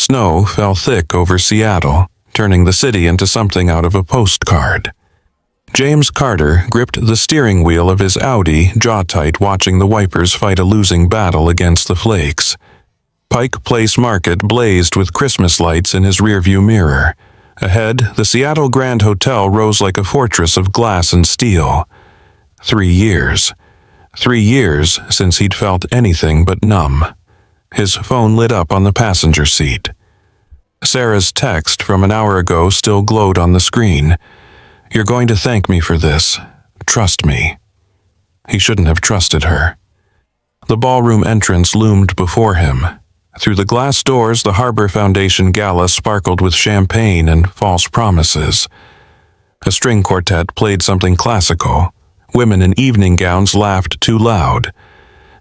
snow fell thick over Seattle, turning the city into something out of a postcard. James Carter gripped the steering wheel of his Audi, jaw-tight, watching the wipers fight a losing battle against the flakes. Pike Place Market blazed with Christmas lights in his rearview mirror. Ahead, the Seattle Grand Hotel rose like a fortress of glass and steel. 3 years. 3 years since he'd felt anything but numb. His phone lit up on the passenger seat. Sarah's text from an hour ago still glowed on the screen. "You're going to thank me for this. Trust me." He shouldn't have trusted her. The ballroom entrance loomed before him. Through the glass doors, the Harbor Foundation gala sparkled with champagne and false promises. A string quartet played something classical. Women in evening gowns laughed too loud.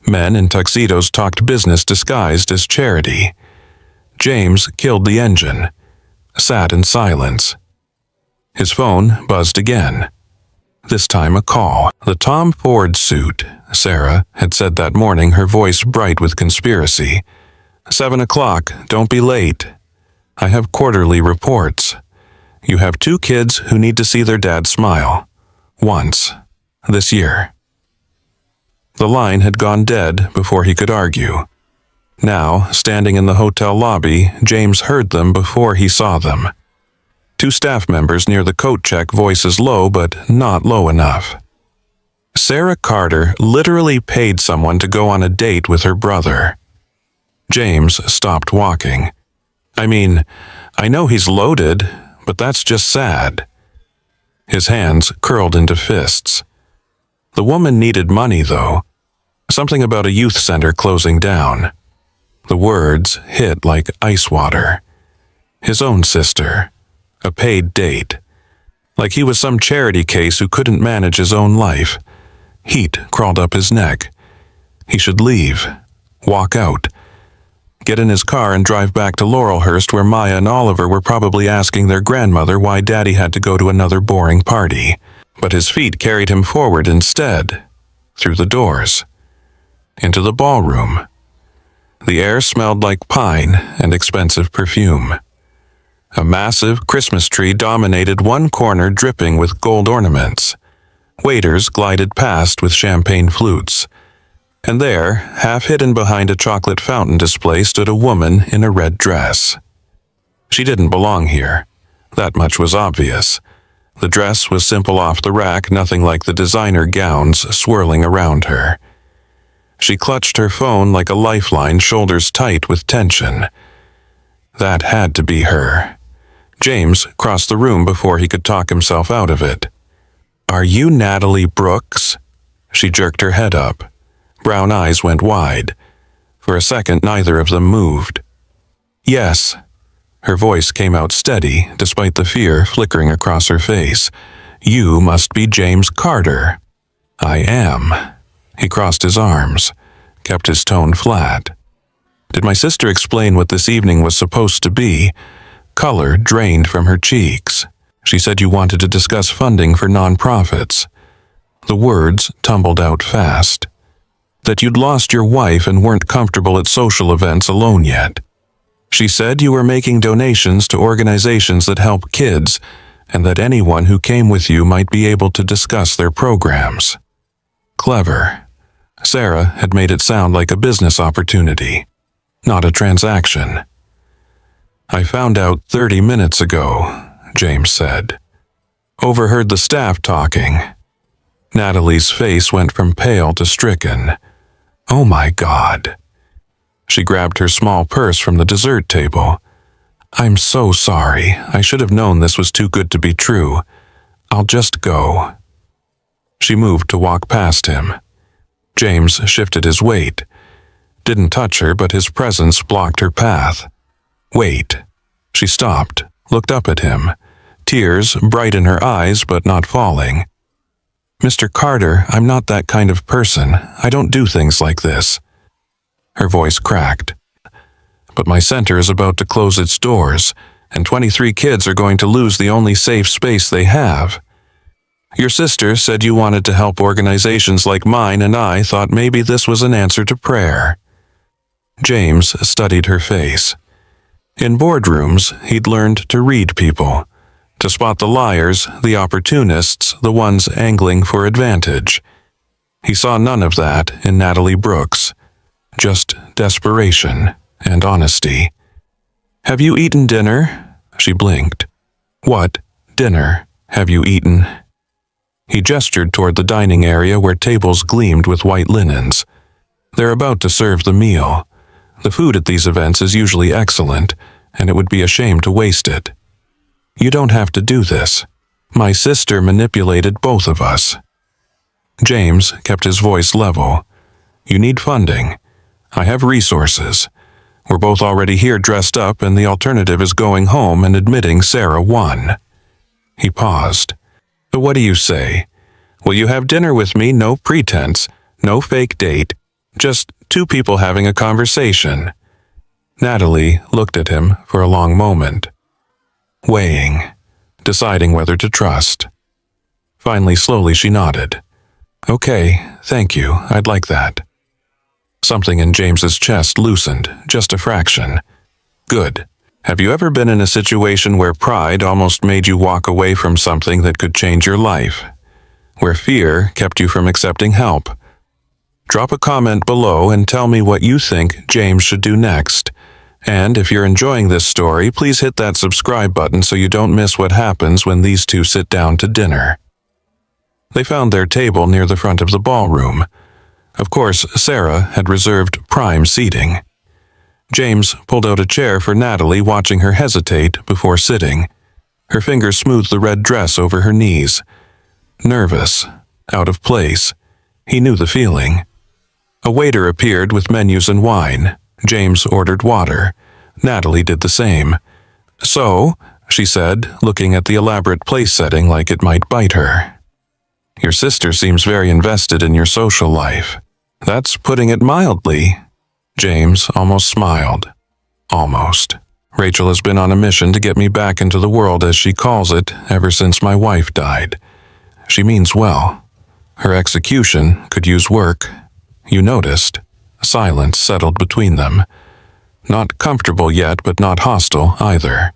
Men in tuxedos talked business disguised as charity. James killed the engine, sat in silence. His phone buzzed again. This time a call. The Tom Ford suit, Sarah had said that morning, her voice bright with conspiracy. 7 o'clock, don't be late. I have quarterly reports. You have 2 kids who need to see their dad smile. Once. This year. The line had gone dead before he could argue. Now, standing in the hotel lobby, James heard them before he saw them. 2 staff members near the coat check, voices low but not low enough. Sarah Carter literally paid someone to go on a date with her brother. James stopped walking. I mean, I know he's loaded, but that's just sad. His hands curled into fists. The woman needed money, though. Something about a youth center closing down. The words hit like ice water. His own sister. A paid date. Like he was some charity case who couldn't manage his own life. Heat crawled up his neck. He should leave. Walk out. Get in his car and drive back to Laurelhurst, where Maya and Oliver were probably asking their grandmother why Daddy had to go to another boring party. But his feet carried him forward instead. Through the doors. Into the ballroom. The air smelled like pine and expensive perfume. A massive Christmas tree dominated one corner, dripping with gold ornaments. Waiters glided past with champagne flutes. And there, half hidden behind a chocolate fountain display, stood a woman in a red dress. She didn't belong here. That much was obvious. The dress was simple off the rack, nothing like the designer gowns swirling around her. She clutched her phone like a lifeline, shoulders tight with tension. That had to be her. James crossed the room before he could talk himself out of it. "Are you Natalie Brooks?" She jerked her head up. Brown eyes went wide. For a second, neither of them moved. "Yes." Her voice came out steady, despite the fear flickering across her face. "You must be James Carter." "I am." He crossed his arms, kept his tone flat. "Did my sister explain what this evening was supposed to be?" Color drained from her cheeks. "She said you wanted to discuss funding for nonprofits." The words tumbled out fast. "That you'd lost your wife and weren't comfortable at social events alone yet. She said you were making donations to organizations that help kids, and that anyone who came with you might be able to discuss their programs." Clever. Sarah had made it sound like a business opportunity, not a transaction. "I found out 30 minutes ago," James said. "Overheard the staff talking." Natalie's face went from pale to stricken. "Oh my God." She grabbed her small purse from the dessert table. "I'm so sorry. I should have known this was too good to be true. I'll just go." She moved to walk past him. James shifted his weight. Didn't touch her, but his presence blocked her path. "Wait." She stopped, looked up at him. Tears bright in her eyes, but not falling. "Mr. Carter, I'm not that kind of person. I don't do things like this." Her voice cracked. "But my center is about to close its doors, and 23 kids are going to lose the only safe space they have. Your sister said you wanted to help organizations like mine, and I thought maybe this was an answer to prayer." James studied her face. In boardrooms, he'd learned to read people, to spot the liars, the opportunists, the ones angling for advantage. He saw none of that in Natalie Brooks, just desperation and honesty. "Have you eaten dinner?" She blinked. "What dinner have you eaten?" He gestured toward the dining area where tables gleamed with white linens. "They're about to serve the meal. The food at these events is usually excellent, and it would be a shame to waste it. You don't have to do this. My sister manipulated both of us." James kept his voice level. "You need funding. I have resources. We're both already here dressed up, and the alternative is going home and admitting Sarah won." He paused. "So what do you say? Will you have dinner with me? No pretense, no fake date, just two people having a conversation." Natalie looked at him for a long moment, weighing, deciding whether to trust. Finally, slowly she nodded. "Okay, thank you, I'd like that." Something in James's chest loosened, just a fraction. "Good. Have you ever been in a situation where pride almost made you walk away from something that could change your life? Where fear kept you from accepting help? Drop a comment below and tell me what you think James should do next. And if you're enjoying this story, please hit that subscribe button so you don't miss what happens when these two sit down to dinner. They found their table near the front of the ballroom. Of course, Sarah had reserved prime seating. James pulled out a chair for Natalie, watching her hesitate before sitting. Her fingers smoothed the red dress over her knees. Nervous, out of place. He knew the feeling. A waiter appeared with menus and wine. James ordered water. Natalie did the same. "So," she said, looking at the elaborate place setting like it might bite her, "your sister seems very invested in your social life." "That's putting it mildly." James almost smiled. "Almost. Rachel has been on a mission to get me back into the world, as she calls it, ever since my wife died. She means well. Her execution could use work. You noticed." Silence settled between them. Not comfortable yet, but not hostile either.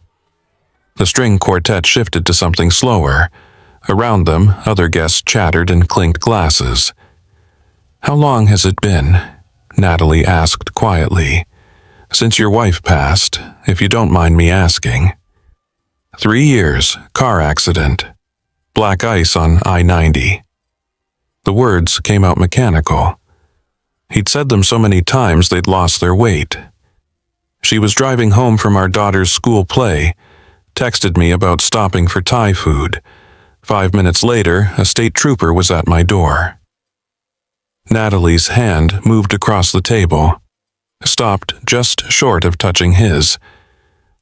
The string quartet shifted to something slower. Around them, other guests chattered and clinked glasses. "How long has it been?" Natalie asked quietly. "Since your wife passed, if you don't mind me asking." 3 years, car accident. Black ice on I-90. The words came out mechanical. He'd said them so many times they'd lost their weight. "She was driving home from our daughter's school play, texted me about stopping for Thai food. 5 minutes later, a state trooper was at my door." Natalie's hand moved across the table, stopped just short of touching his.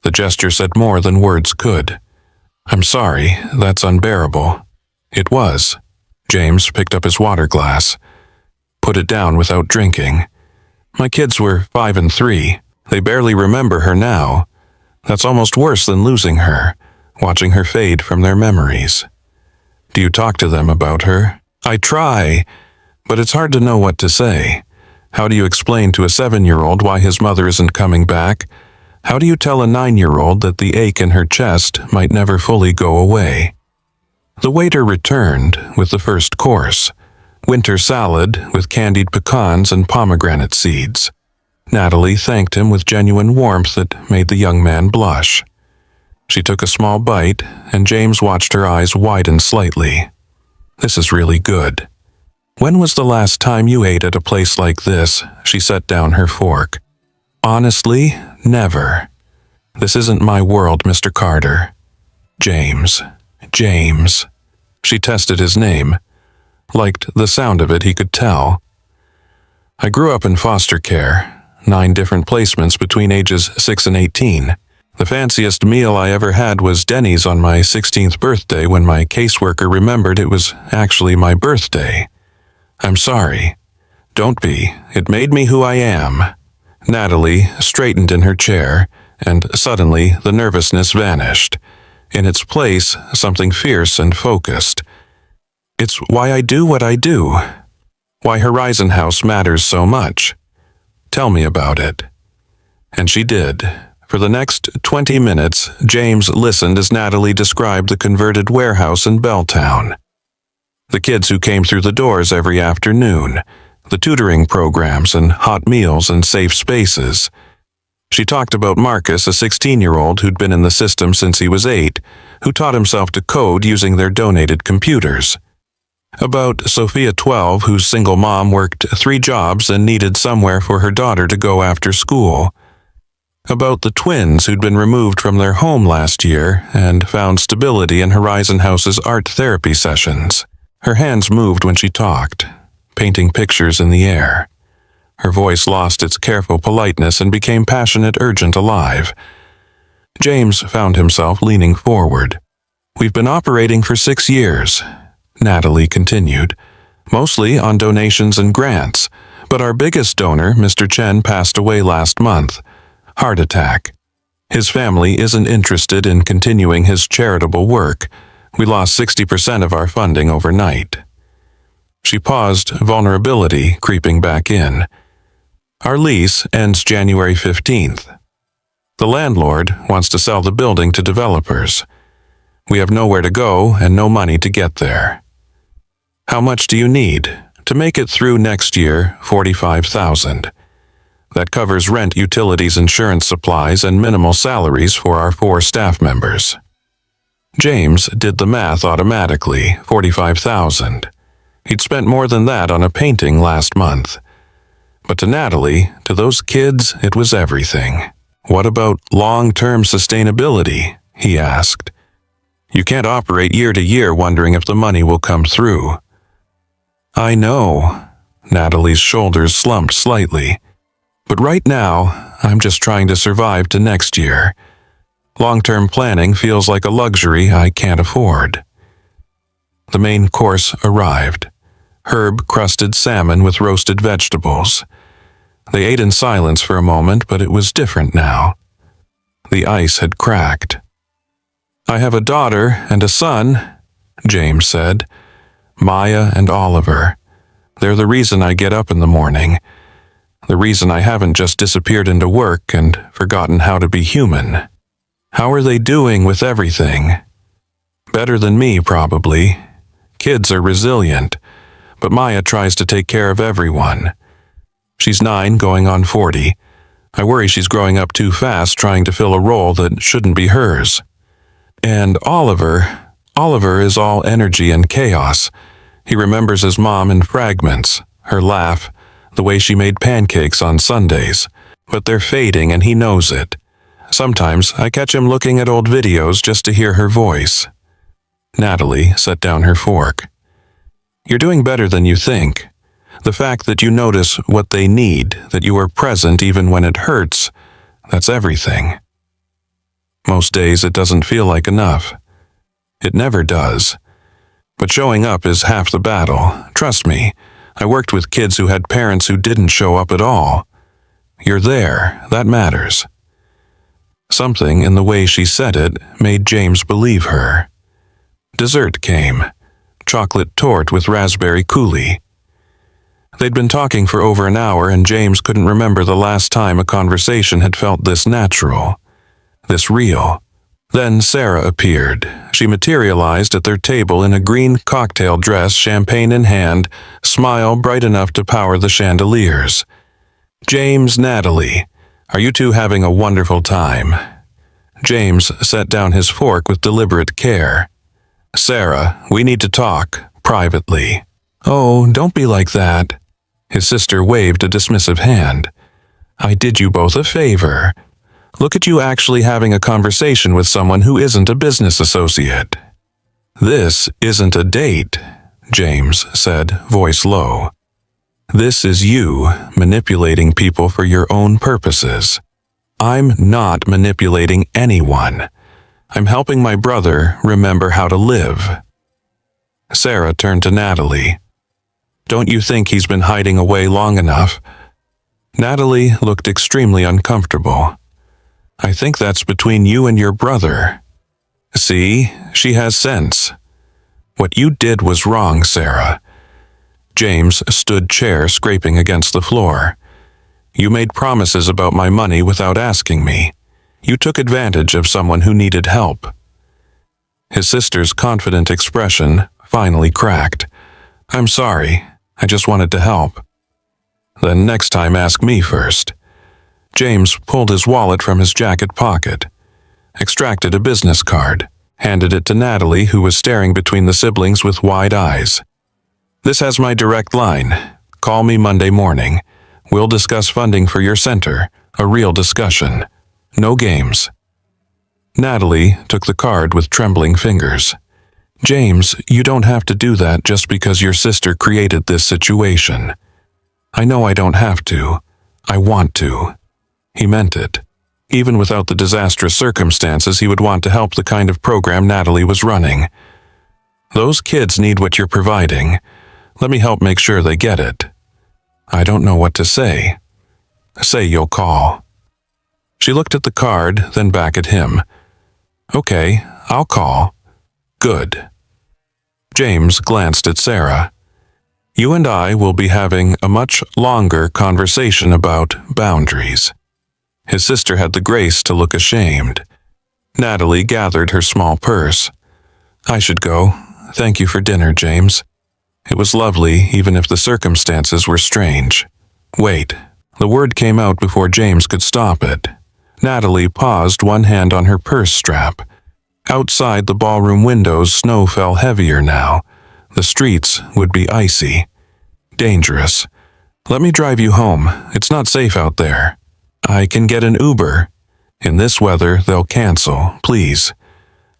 The gesture said more than words could. "I'm sorry, that's unbearable." It was. James picked up his water glass, put it down without drinking. "My kids were 5 and 3. They barely remember her now. That's almost worse than losing her, watching her fade from their memories." "Do you talk to them about her?" "I try, but it's hard to know what to say. How do you explain to a 7-year-old why his mother isn't coming back? How do you tell a 9-year-old that the ache in her chest might never fully go away?" The waiter returned with the first course. Winter salad with candied pecans and pomegranate seeds. Natalie thanked him with genuine warmth that made the young man blush. She took a small bite, and James watched her eyes widen slightly. "This is really good." "When was the last time you ate at a place like this?" She set down her fork. "Honestly, never. This isn't my world, Mr. Carter." "James. James." She tested his name. Liked the sound of it, he could tell. "I grew up in foster care, 9 different placements between ages 6 and 18. The fanciest meal I ever had was Denny's on my 16th birthday when my caseworker remembered it was actually my birthday. I'm sorry. Don't be. It made me who I am." Natalie straightened in her chair, and suddenly the nervousness vanished. In its place, something fierce and focused. "It's why I do what I do. Why Horizon House matters so much. Tell me about it." And she did, For the next 20 minutes, James listened as Natalie described the converted warehouse in Belltown. The kids who came through the doors every afternoon, the tutoring programs and hot meals and safe spaces. She talked about Marcus, a 16-year-old who'd been in the system since he was 8, who taught himself to code using their donated computers. About Sophia, 12, whose single mom worked 3 jobs and needed somewhere for her daughter to go after school. About the twins who'd been removed from their home last year and found stability in Horizon House's art therapy sessions. Her hands moved when she talked, painting pictures in the air. Her voice lost its careful politeness and became passionate, urgent, alive. James found himself leaning forward. "We've been operating for 6 years," Natalie continued, "mostly on donations and grants, but our biggest donor, Mr. Chen, passed away last month. Heart attack. His family isn't interested in continuing his charitable work. We lost 60% of our funding overnight." She paused, vulnerability creeping back in. "Our lease ends January 15th. The landlord wants to sell the building to developers. We have nowhere to go and no money to get there." "How much do you need?" "To make it through next year, $45,000. That covers rent, utilities, insurance, supplies, and minimal salaries for our 4 staff members." James did the math automatically, $45,000. He'd spent more than that on a painting last month. But to Natalie, to those kids, it was everything. "What about long-term sustainability?" he asked. "You can't operate year to year wondering if the money will come through." "I know." Natalie's shoulders slumped slightly. "But right now, I'm just trying to survive to next year. Long-term planning feels like a luxury I can't afford." The main course arrived. Herb-crusted salmon with roasted vegetables. They ate in silence for a moment, but it was different now. The ice had cracked. "I have a daughter and a son," James said. "Maya and Oliver. They're the reason I get up in the morning. The reason I haven't just disappeared into work and forgotten how to be human." "How are they doing with everything?" "Better than me, probably. Kids are resilient, but Maya tries to take care of everyone. She's 9, going on 40. I worry she's growing up too fast, trying to fill a role that shouldn't be hers. And Oliver is all energy and chaos. He remembers his mom in fragments, her laugh, the way she made pancakes on Sundays. But they're fading and he knows it. Sometimes I catch him looking at old videos just to hear her voice." Natalie set down her fork. "You're doing better than you think. The fact that you notice what they need, that you are present even when it hurts, that's everything. Most days it doesn't feel like enough. It never does. But showing up is half the battle. Trust me, I worked with kids who had parents who didn't show up at all. You're there, that matters." Something in the way she said it made James believe her. Dessert came. Chocolate torte with raspberry coulis. They'd been talking for over an hour and James couldn't remember the last time a conversation had felt this natural, this real. Then Sarah appeared. She materialized at their table in a green cocktail dress, champagne in hand, smile bright enough to power the chandeliers. "James, Natalie, are you two having a wonderful time?" James set down his fork with deliberate care. "Sarah, we need to talk, privately." "Oh, don't be like that." His sister waved a dismissive hand. "I did you both a favor. Look at you actually having a conversation with someone who isn't a business associate." "This isn't a date," James said, voice low. "This is you manipulating people for your own purposes. I'm not manipulating anyone. I'm helping my brother remember how to live." Sarah turned to Natalie. "Don't you think he's been hiding away long enough?" Natalie looked extremely uncomfortable. "I think that's between you and your brother." "See, she has sense. What you did was wrong, Sarah." James stood chair scraping against the floor. "You made promises about my money without asking me. You took advantage of someone who needed help." His sister's confident expression finally cracked. "I'm sorry. I just wanted to help." "Then next time ask me first." James pulled his wallet from his jacket pocket, extracted a business card, handed it to Natalie, who was staring between the siblings with wide eyes. "This has my direct line. Call me Monday morning. We'll discuss funding for your center, a real discussion. No games." Natalie took the card with trembling fingers. "James, you don't have to do that just because your sister created this situation. I know I don't have to. I want to." He meant it. Even without the disastrous circumstances, he would want to help the kind of program Natalie was running. "Those kids need what you're providing. Let me help make sure they get it." "I don't know what to say." "Say you'll call." She looked at the card, then back at him. "Okay, I'll call." "Good." James glanced at Sarah. "You and I will be having a much longer conversation about boundaries." His sister had the grace to look ashamed. Natalie gathered her small purse. "I should go. Thank you for dinner, James. It was lovely, even if the circumstances were strange." "Wait." The word came out before James could stop it. Natalie paused, one hand on her purse strap. Outside the ballroom windows, snow fell heavier now. The streets would be icy. Dangerous. "Let me drive you home. It's not safe out there." "I can get an Uber." "In this weather, they'll cancel, please.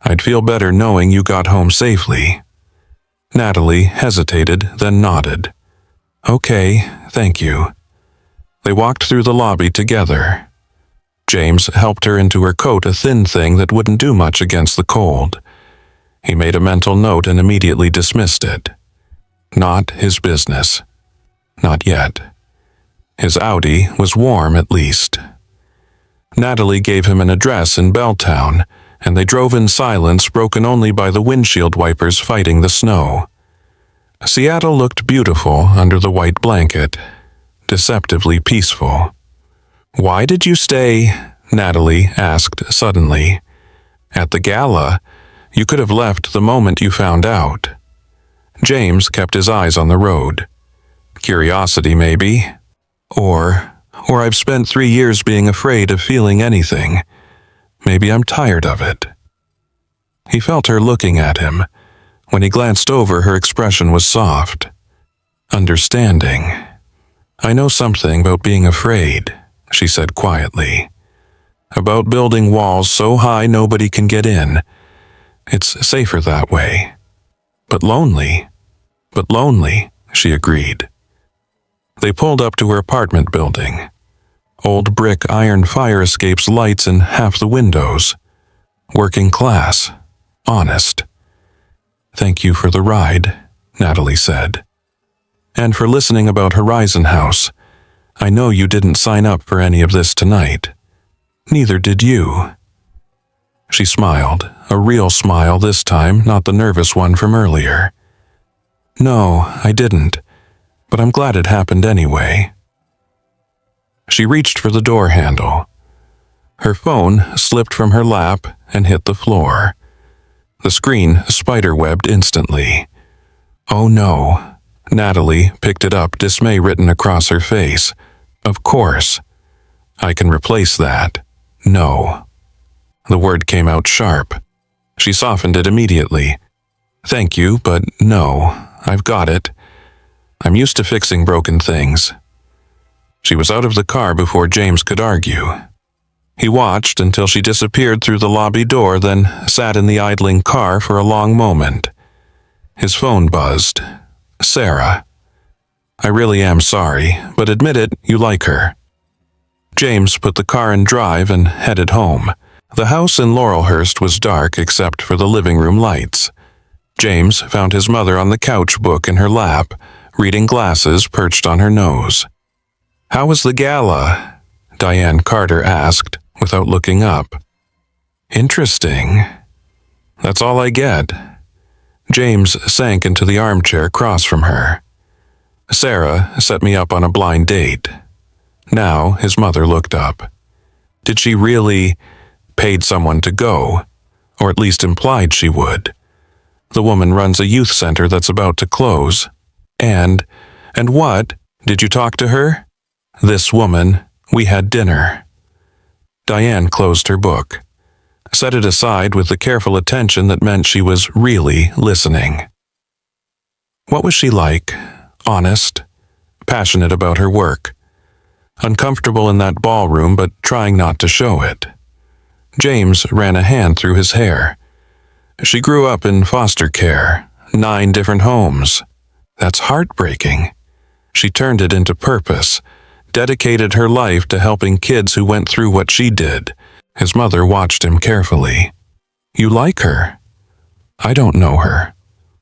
I'd feel better knowing you got home safely." Natalie hesitated, then nodded. "Okay, thank you." They walked through the lobby together. James helped her into her coat, a thin thing that wouldn't do much against the cold. He made a mental note and immediately dismissed it. Not his business. Not yet. His Audi was warm, at least. Natalie gave him an address in Belltown, and they drove in silence, broken only by the windshield wipers fighting the snow. Seattle looked beautiful under the white blanket, deceptively peaceful. "Why did you stay?" Natalie asked suddenly. "At the gala, you could have left the moment you found out." James kept his eyes on the road. "Curiosity, maybe. Or I've spent 3 years being afraid of feeling anything. Maybe I'm tired of it." He felt her looking at him. When he glanced over, her expression was soft. Understanding. "I know something about being afraid," she said quietly. "About building walls so high nobody can get in. It's safer that way. But lonely, she agreed. They pulled up to her apartment building. Old brick iron fire escapes, lights in half the windows. Working class. Honest. "Thank you for the ride," Natalie said. "And for listening about Horizon House. I know you didn't sign up for any of this tonight. Neither did you." She smiled, a real smile this time, not the nervous one from earlier. "No, I didn't. But I'm glad it happened anyway." She reached for the door handle. Her phone slipped from her lap and hit the floor. The screen spiderwebbed instantly. "Oh no." Natalie picked it up, dismay written across her face. "Of course. I can replace that. No." The word came out sharp. She softened it immediately. "Thank you, but no. I've got it. I'm used to fixing broken things." She was out of the car before James could argue. He watched until she disappeared through the lobby door, then sat in the idling car for a long moment. His phone buzzed. "Sarah. I really am sorry, but admit it, you like her." James put the car in drive and headed home. The house in Laurelhurst was dark except for the living room lights. James found his mother on the couch, book in her lap, reading glasses perched on her nose. "How was the gala?" Diane Carter asked, without looking up. "Interesting. That's all I get." James sank into the armchair across from her. "Sarah set me up on a blind date." Now his mother looked up. "Did she really?" paid someone to go, or at least implied she would. The woman runs a youth center that's about to close. And what? Did you talk to her? This woman, we had dinner. Diane closed her book, set it aside with the careful attention that meant she was really listening. What was she like? Honest, passionate about her work, uncomfortable in that ballroom but trying not to show it. James ran a hand through his hair. She grew up in foster care, 9 different homes. That's heartbreaking. She turned it into purpose, dedicated her life to helping kids who went through what she did. His mother watched him carefully. You like her? I don't know her,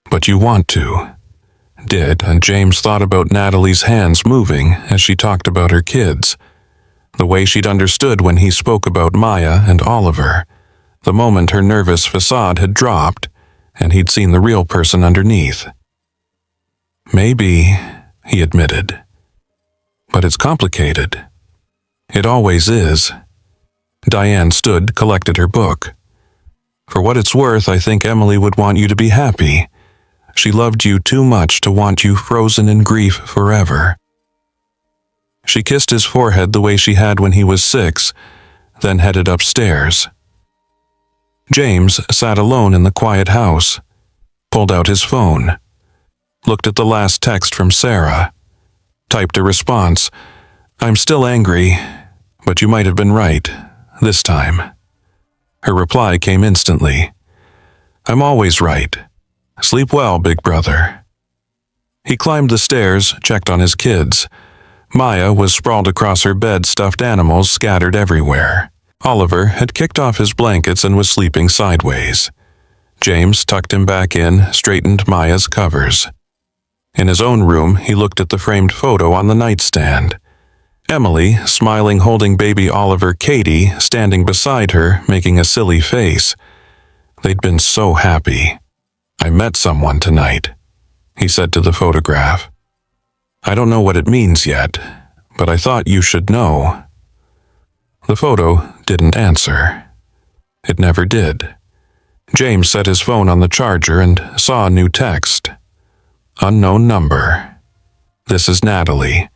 but you want to. Did, and James thought about Natalie's hands moving as she talked about her kids. The way she'd understood when he spoke about Maya and Oliver. The moment her nervous facade had dropped, and he'd seen the real person underneath. Maybe, he admitted. But it's complicated. It always is. Diane stood, collected her book. For what it's worth, I think Emily would want you to be happy. She loved you too much to want you frozen in grief forever. She kissed his forehead the way she had when he was 6, then headed upstairs. James sat alone in the quiet house, pulled out his phone, looked at the last text from Sarah, typed a response. I'm still angry, but you might have been right, this time. Her reply came instantly. I'm always right. Sleep well, big brother. He climbed the stairs, checked on his kids. Maya was sprawled across her bed, stuffed animals scattered everywhere. Oliver had kicked off his blankets and was sleeping sideways. James tucked him back in, straightened Maya's covers. In his own room, he looked at the framed photo on the nightstand. Emily, smiling, holding baby Oliver Katie, standing beside her, making a silly face. They'd been so happy. I met someone tonight, he said to the photograph. I don't know what it means yet, but I thought you should know. The photo didn't answer. It never did. James set his phone on the charger and saw a new text. Unknown number. This is Natalie.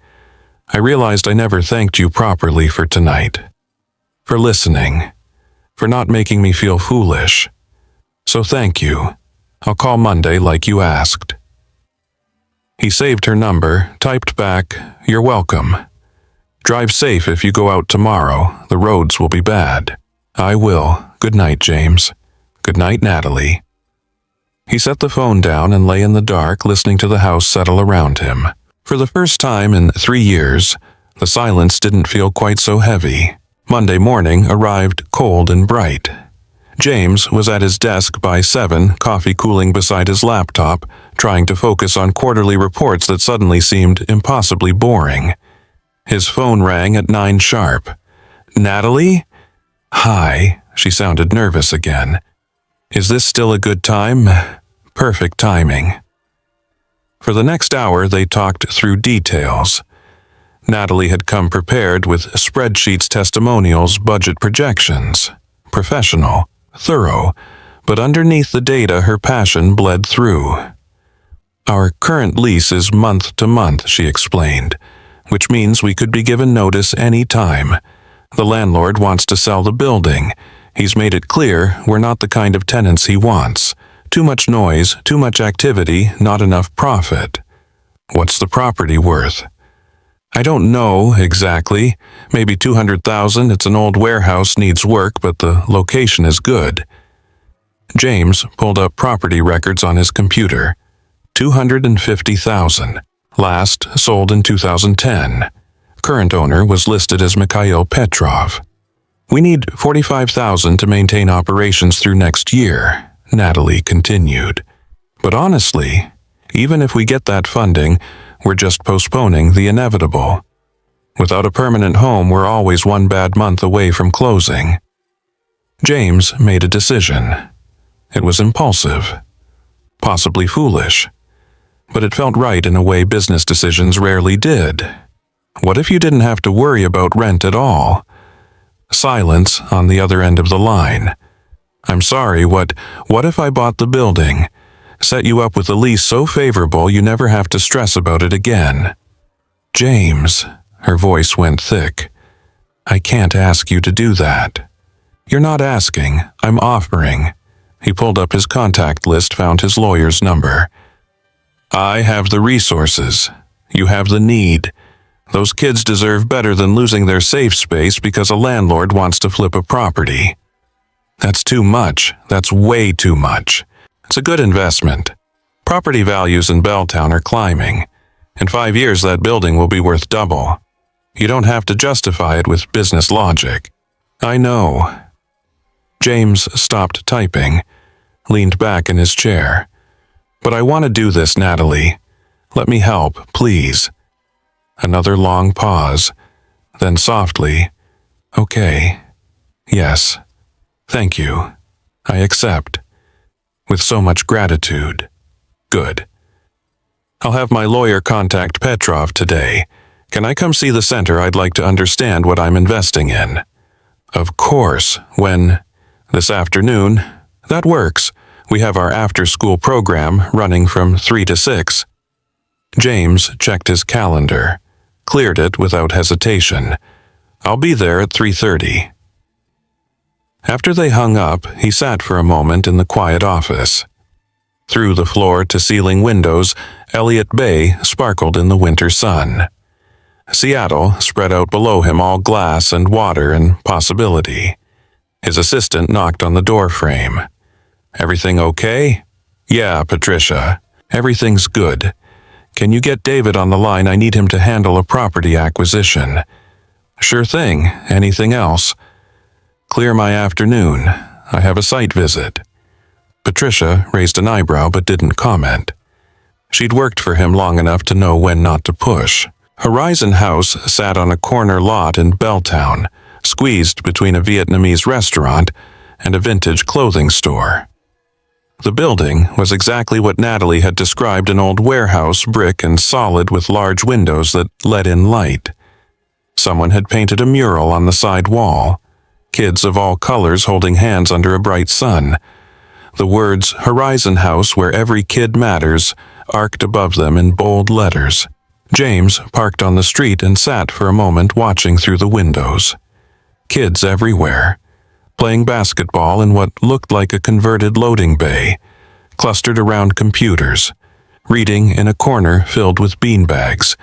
I realized I never thanked you properly for tonight. For listening. For not making me feel foolish. So thank you. I'll call Monday like you asked. He saved her number, typed back, You're welcome. Drive safe if you go out tomorrow. The roads will be bad. I will. Good night, James. Good night, Natalie. He set the phone down and lay in the dark, listening to the house settle around him. For the first time in 3 years, the silence didn't feel quite so heavy. Monday morning arrived cold and bright. James was at his desk by 7, coffee cooling beside his laptop, trying to focus on quarterly reports that suddenly seemed impossibly boring. His phone rang at 9 sharp. Natalie? Hi, she sounded nervous again. Is this still a good time? Perfect timing. For the next hour, they talked through details. Natalie had come prepared with spreadsheets, testimonials, budget projections. Professional, thorough, but underneath the data, her passion bled through. Our current lease is month to month, she explained, which means we could be given notice any time. The landlord wants to sell the building. He's made it clear we're not the kind of tenants he wants. Too much noise, too much activity, not enough profit. What's the property worth? I don't know exactly. Maybe $200,000. It's an old warehouse, needs work, but the location is good. James pulled up property records on his computer. $250,000. Last sold in 2010. Current owner was listed as Mikhail Petrov. We need $45,000 to maintain operations through next year, Natalie continued. But honestly, even if we get that funding, we're just postponing the inevitable. Without a permanent home, we're always one bad month away from closing. James made a decision. It was impulsive, possibly foolish, but it felt right in a way business decisions rarely did. What if you didn't have to worry about rent at all? Silence on the other end of the line. I'm sorry, what if I bought the building? Set you up with a lease so favorable you never have to stress about it again. James, her voice went thick. I can't ask you to do that. You're not asking, I'm offering. He pulled up his contact list, found his lawyer's number. I have the resources. You have the need. Those kids deserve better than losing their safe space because a landlord wants to flip a property. That's too much. That's way too much. It's a good investment. Property values in Belltown are climbing. In 5 years, that building will be worth double. You don't have to justify it with business logic. I know. James stopped typing, leaned back in his chair. But I want to do this, Natalie. Let me help, please. Another long pause, then softly, Okay. Yes. Thank you. I accept. With so much gratitude. Good. I'll have my lawyer contact Petrov today. Can I come see the center? I'd like to understand what I'm investing in. Of course. When? This afternoon. That works. We have our after-school program running from 3 to 6. James checked his calendar, cleared it without hesitation. I'll be there at 3:30. After they hung up, he sat for a moment in the quiet office. Through the floor-to-ceiling windows, Elliott Bay sparkled in the winter sun. Seattle spread out below him, all glass and water and possibility. His assistant knocked on the door frame. Everything okay? Yeah, Patricia. Everything's good. Can you get David on the line? I need him to handle a property acquisition. Sure thing. Anything else? Clear my afternoon. I have a site visit. Patricia raised an eyebrow but didn't comment. She'd worked for him long enough to know when not to push. Horizon House sat on a corner lot in Belltown, squeezed between a Vietnamese restaurant and a vintage clothing store. The building was exactly what Natalie had described, an old warehouse, brick and solid with large windows that let in light. Someone had painted a mural on the side wall, kids of all colors holding hands under a bright sun. The words Horizon House, where every kid matters, arced above them in bold letters. James parked on the street and sat for a moment watching through the windows. Kids everywhere, playing basketball in what looked like a converted loading bay, clustered around computers, reading in a corner filled with beanbags,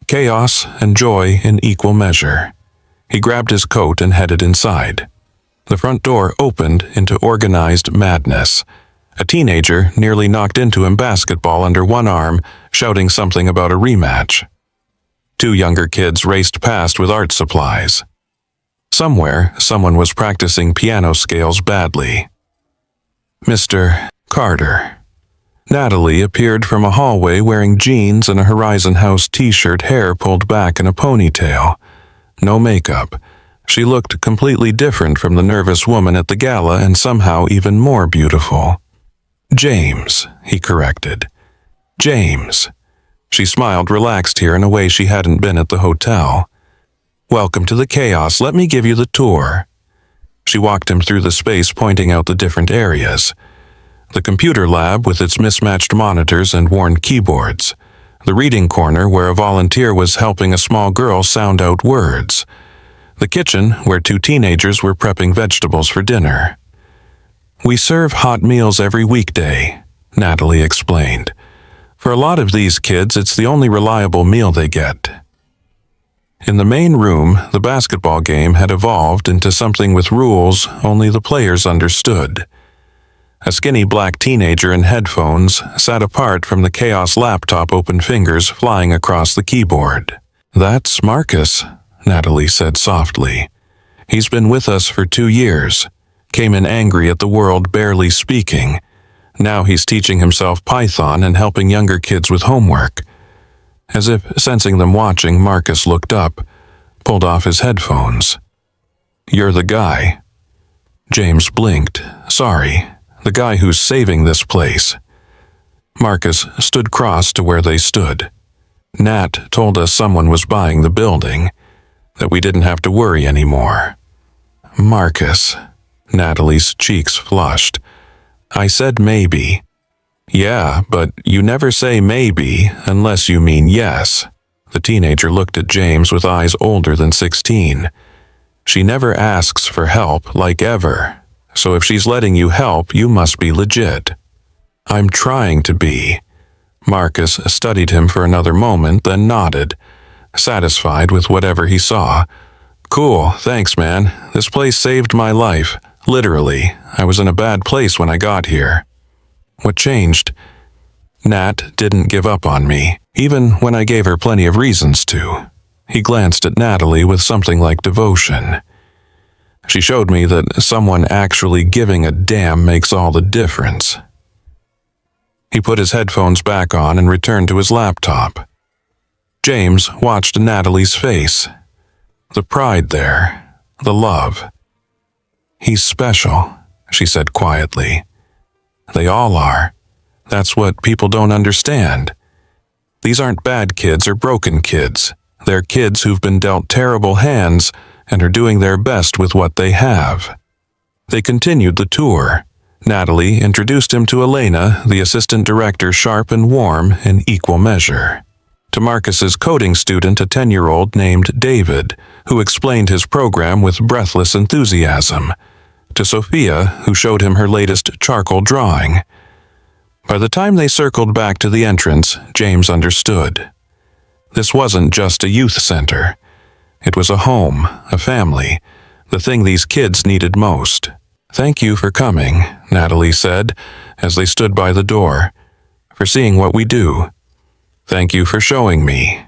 chaos and joy in equal measure. He grabbed his coat and headed inside. The front door opened into organized madness. A teenager nearly knocked into him, basketball under one arm, shouting something about a rematch. 2 younger kids raced past with art supplies. Somewhere, someone was practicing piano scales badly. Mr. Carter. Natalie appeared from a hallway wearing jeans and a Horizon House t-shirt, hair pulled back in a ponytail. No makeup. She looked completely different from the nervous woman at the gala and somehow even more beautiful. James, he corrected. James. She smiled, relaxed here in a way she hadn't been at the hotel. Welcome to the chaos. Let me give you the tour. She walked him through the space, pointing out the different areas. The computer lab with its mismatched monitors and worn keyboards. The reading corner where a volunteer was helping a small girl sound out words. The kitchen where 2 teenagers were prepping vegetables for dinner. We serve hot meals every weekday, Natalie explained. For a lot of these kids, it's the only reliable meal they get. In the main room, the basketball game had evolved into something with rules only the players understood. A skinny black teenager in headphones sat apart from the chaos laptop, open fingers flying across the keyboard. That's Marcus, Natalie said softly. He's been with us for 2 years. Came in angry at the world, barely speaking. Now he's teaching himself Python and helping younger kids with homework. As if sensing them watching, Marcus looked up, pulled off his headphones. You're the guy. James blinked. Sorry, the guy who's saving this place. Marcus stood cross to where they stood. Nat told us someone was buying the building, that we didn't have to worry anymore. Marcus. Natalie's cheeks flushed. I said maybe. Yeah, but you never say maybe unless you mean yes. The teenager looked at James with eyes older than 16. She never asks for help, like ever. So if she's letting you help, you must be legit. I'm trying to be. Marcus studied him for another moment, then nodded, satisfied with whatever he saw. Cool, thanks, man. This place saved my life. Literally, I was in a bad place when I got here. What changed? Nat didn't give up on me, even when I gave her plenty of reasons to. He glanced at Natalie with something like devotion. She showed me that someone actually giving a damn makes all the difference. He put his headphones back on and returned to his laptop. James watched Natalie's face. The pride there, the love. He's special, she said quietly. They all are. That's what people don't understand. These aren't bad kids or broken kids. They're kids who've been dealt terrible hands and are doing their best with what they have. They continued the tour. Natalie introduced him to Elena, the assistant director, sharp and warm in equal measure. To Marcus's coding student, a 10-year-old named David, who explained his program with breathless enthusiasm. To Sophia, who showed him her latest charcoal drawing. By the time they circled back to the entrance, James understood. This wasn't just a youth center. It was a home, a family, the thing these kids needed most. Thank you for coming, Natalie said, as they stood by the door, for seeing what we do. Thank you for showing me.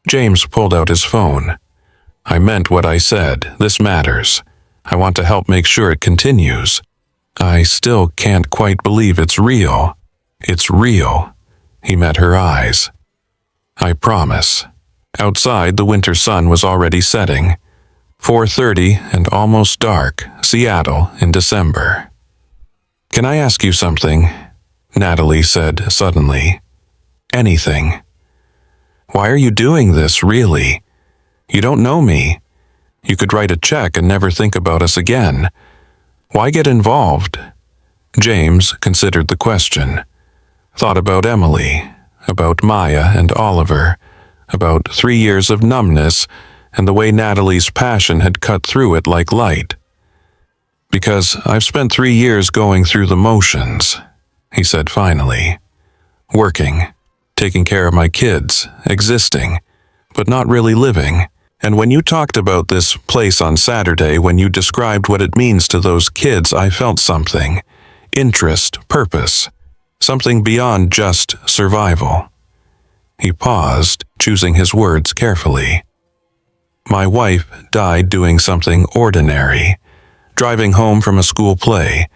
James pulled out his phone. I meant what I said. This matters. I want to help make sure it continues. I still can't quite believe it's real. It's real. He met her eyes. I promise. Outside, the winter sun was already setting. 4:30 and almost dark, Seattle in December. Can I ask you something? Natalie said suddenly. Anything. Why are you doing this, really? You don't know me. You could write a check and never think about us again. Why get involved? James considered the question. Thought about Emily, about Maya and Oliver, about 3 years of numbness and the way Natalie's passion had cut through it like light. Because I've spent 3 years going through the motions, he said finally. Working, taking care of my kids, existing, but not really living. And when you talked about this place on Saturday, when you described what it means to those kids, I felt something. Interest, purpose. Something beyond just survival. He paused, choosing his words carefully. My wife died doing something ordinary, driving home from a school play,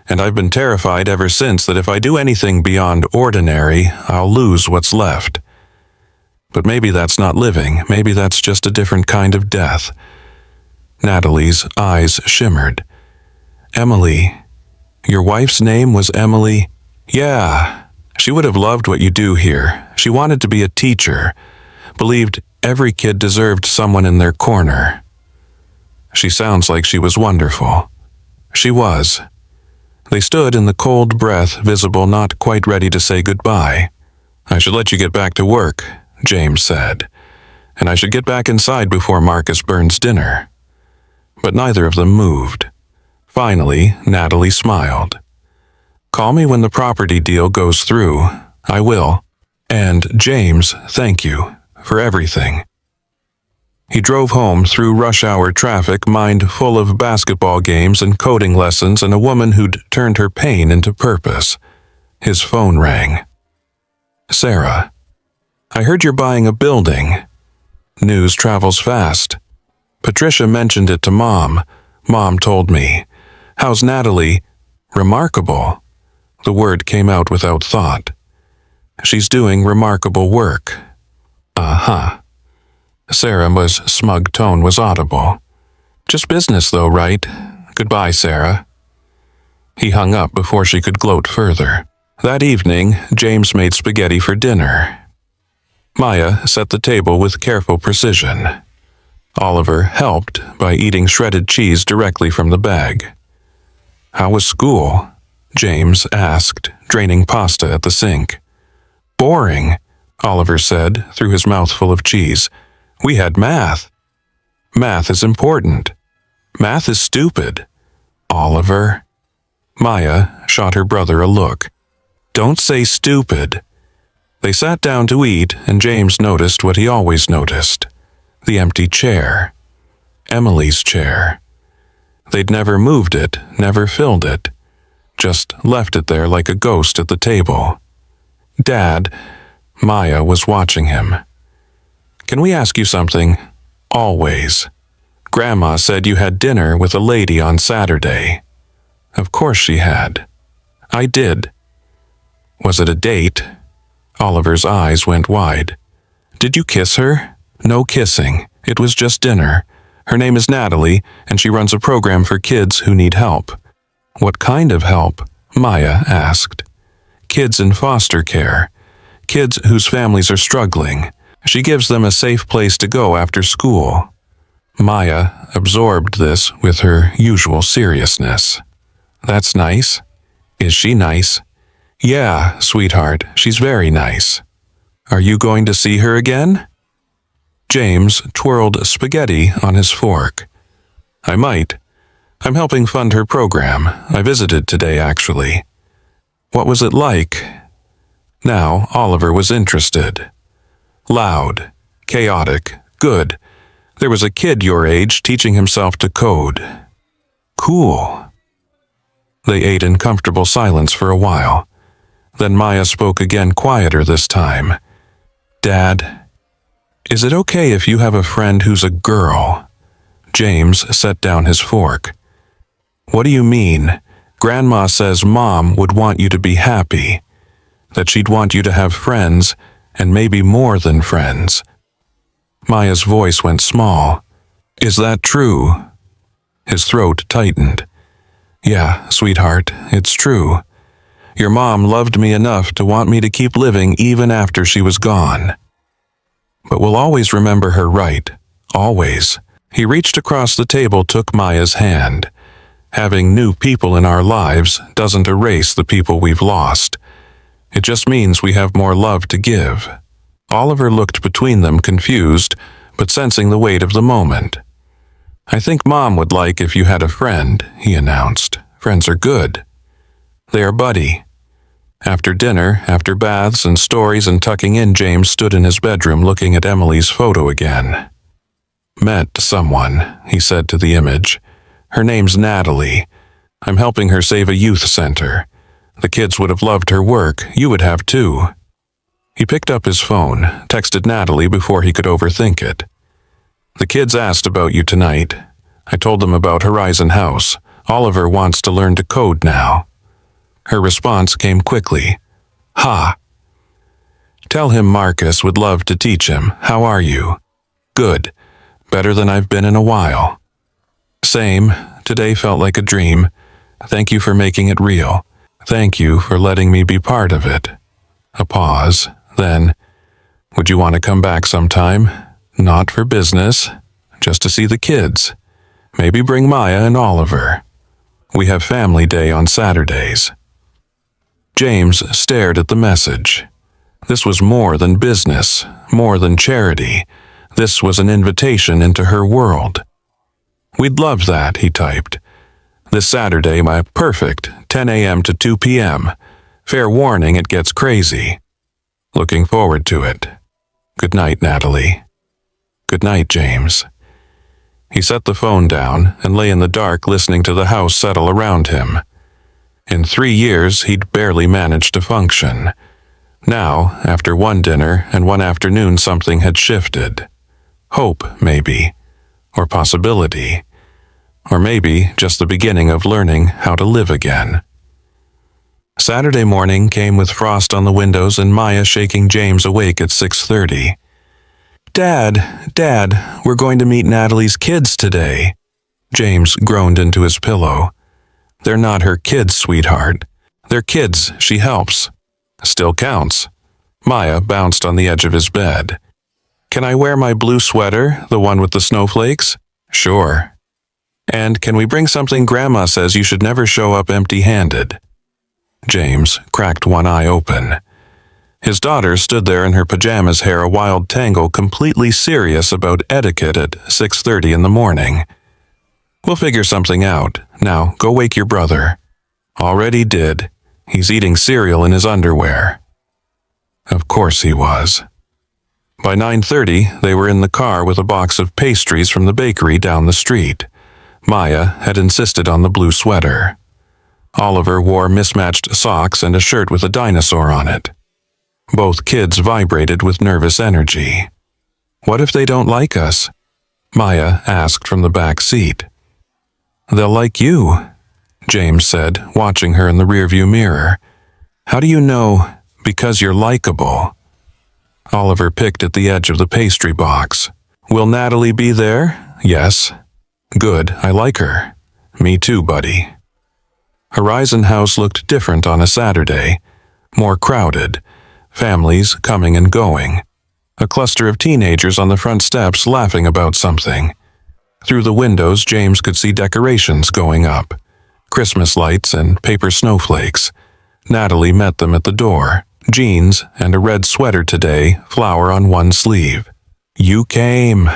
and I've been terrified ever since that if I do anything beyond ordinary, I'll lose what's left. But maybe that's not living, maybe that's just a different kind of death. Natalie's eyes shimmered. Emily. Your wife's name was Emily? Yeah. She would have loved what you do here. She wanted to be a teacher. Believed every kid deserved someone in their corner. She sounds like she was wonderful. She was. They stood in the cold breath, visible, not quite ready to say goodbye. I should let you get back to work, James said, and I should get back inside before Marcus burns dinner. But neither of them moved. Finally, Natalie smiled. Call me when the property deal goes through. I will. And, James, thank you for everything. He drove home through rush-hour traffic, mind full of basketball games and coding lessons and a woman who'd turned her pain into purpose. His phone rang. Sarah. I heard you're buying a building. News travels fast. Patricia mentioned it to Mom. Mom told me. How's Natalie? Remarkable. The word came out without thought. She's doing remarkable work. Uh-huh. Sarah's smug tone was audible. Just business though, right? Goodbye, Sarah. He hung up before she could gloat further. That evening, James made spaghetti for dinner. Maya set the table with careful precision. Oliver helped by eating shredded cheese directly from the bag. "How was school?" James asked, draining pasta at the sink. "Boring," Oliver said through his mouthful of cheese. "We had math." "Math is important." "Math is stupid." "Oliver." Maya shot her brother a look. "Don't say stupid." They sat down to eat, and James noticed what he always noticed: the empty chair. Emily's chair. They'd never moved it, never filled it, just left it there like a ghost at the table. "Dad," Maya was watching him. "Can we ask you something?" "Always." "Grandma said you had dinner with a lady on Saturday." "Of course she had." "I did." "Was it a date?" Oliver's eyes went wide. "Did you kiss her?" "No kissing. It was just dinner. Her name is Natalie, and she runs a program for kids who need help." "What kind of help?" Maya asked. "Kids in foster care. Kids whose families are struggling. She gives them a safe place to go after school." Maya absorbed this with her usual seriousness. "That's nice." "Is she nice?" "Yeah, sweetheart, she's very nice." "Are you going to see her again?" James twirled spaghetti on his fork. "I might. I'm helping fund her program. I visited today, actually." "What was it like?" Now Oliver was interested. "Loud. Chaotic. Good. There was a kid your age teaching himself to code." "Cool." They ate in comfortable silence for a while. Then Maya spoke again, quieter this time. "Dad, is it okay if you have a friend who's a girl?" James set down his fork. "What do you mean? Grandma says Mom would want you to be happy. That she'd want you to have friends, and maybe more than friends." Maya's voice went small. "Is that true?" His throat tightened. "Yeah, sweetheart, it's true. Your mom loved me enough to want me to keep living even after she was gone. But we'll always remember her, right? Always." He reached across the table, took Maya's hand. "Having new people in our lives doesn't erase the people we've lost. It just means we have more love to give." Oliver looked between them, confused, but sensing the weight of the moment. "I think Mom would like if you had a friend," he announced. "Friends are good. They are buddy." After dinner, after baths and stories and tucking in, James stood in his bedroom looking at Emily's photo again. "Met someone," he said to the image. "Her name's Natalie. I'm helping her save a youth center. The kids would have loved her work. You would have too." He picked up his phone, texted Natalie before he could overthink it. "The kids asked about you tonight. I told them about Horizon House. Oliver wants to learn to code now." Her response came quickly. "Ha." "Tell him Marcus would love to teach him. How are you?" "Good. Better than I've been in a while." "Same. Today felt like a dream. Thank you for making it real. Thank you for letting me be part of it." A pause. Then, "Would you want to come back sometime? Not for business. Just to see the kids. Maybe bring Maya and Oliver. We have family day on Saturdays." James stared at the message. This was more than business, more than charity. This was an invitation into her world. "We'd love that," he typed. "This Saturday, my perfect, 10 a.m. to 2 p.m. Fair warning, it gets crazy. Looking forward to it. Good night, Natalie." "Good night, James." He set the phone down and lay in the dark listening to the house settle around him. In 3 years, he'd barely managed to function. Now, after one dinner and one afternoon, something had shifted. Hope, maybe. Or possibility. Or maybe just the beginning of learning how to live again. Saturday morning came with frost on the windows and Maya shaking James awake at 6:30. Dad, we're going to meet Natalie's kids today." James groaned into his pillow. "They're not her kids, sweetheart. They're kids she helps." "Still counts." Maya bounced on the edge of his bed. Can I wear my blue sweater, the one with the snowflakes? Sure. And can we bring something Grandma says you should never show up empty-handed? James cracked one eye open. His daughter stood there in her pajamas, hair a wild tangle, completely serious about etiquette at 6:30 in the morning. We'll figure something out. Now, go wake your brother. Already did. He's eating cereal in his underwear. Of course he was. By 9:30, they were in the car with a box of pastries from the bakery down the street. Maya had insisted on the blue sweater. Oliver wore mismatched socks and a shirt with a dinosaur on it. Both kids vibrated with nervous energy. What if they don't like us? Maya asked from the back seat. They'll like you, James said, watching her in the rearview mirror. How do you know? Because you're likable. Oliver picked at the edge of the pastry box. Will Natalie be there? Yes. Good, I like her. Me too, buddy. Horizon House looked different on a Saturday. More crowded. Families coming and going. A cluster of teenagers on the front steps laughing about something. Through the windows, James could see decorations going up. Christmas lights and paper snowflakes. Natalie met them at the door. Jeans and a red sweater today, flower on one sleeve. You came.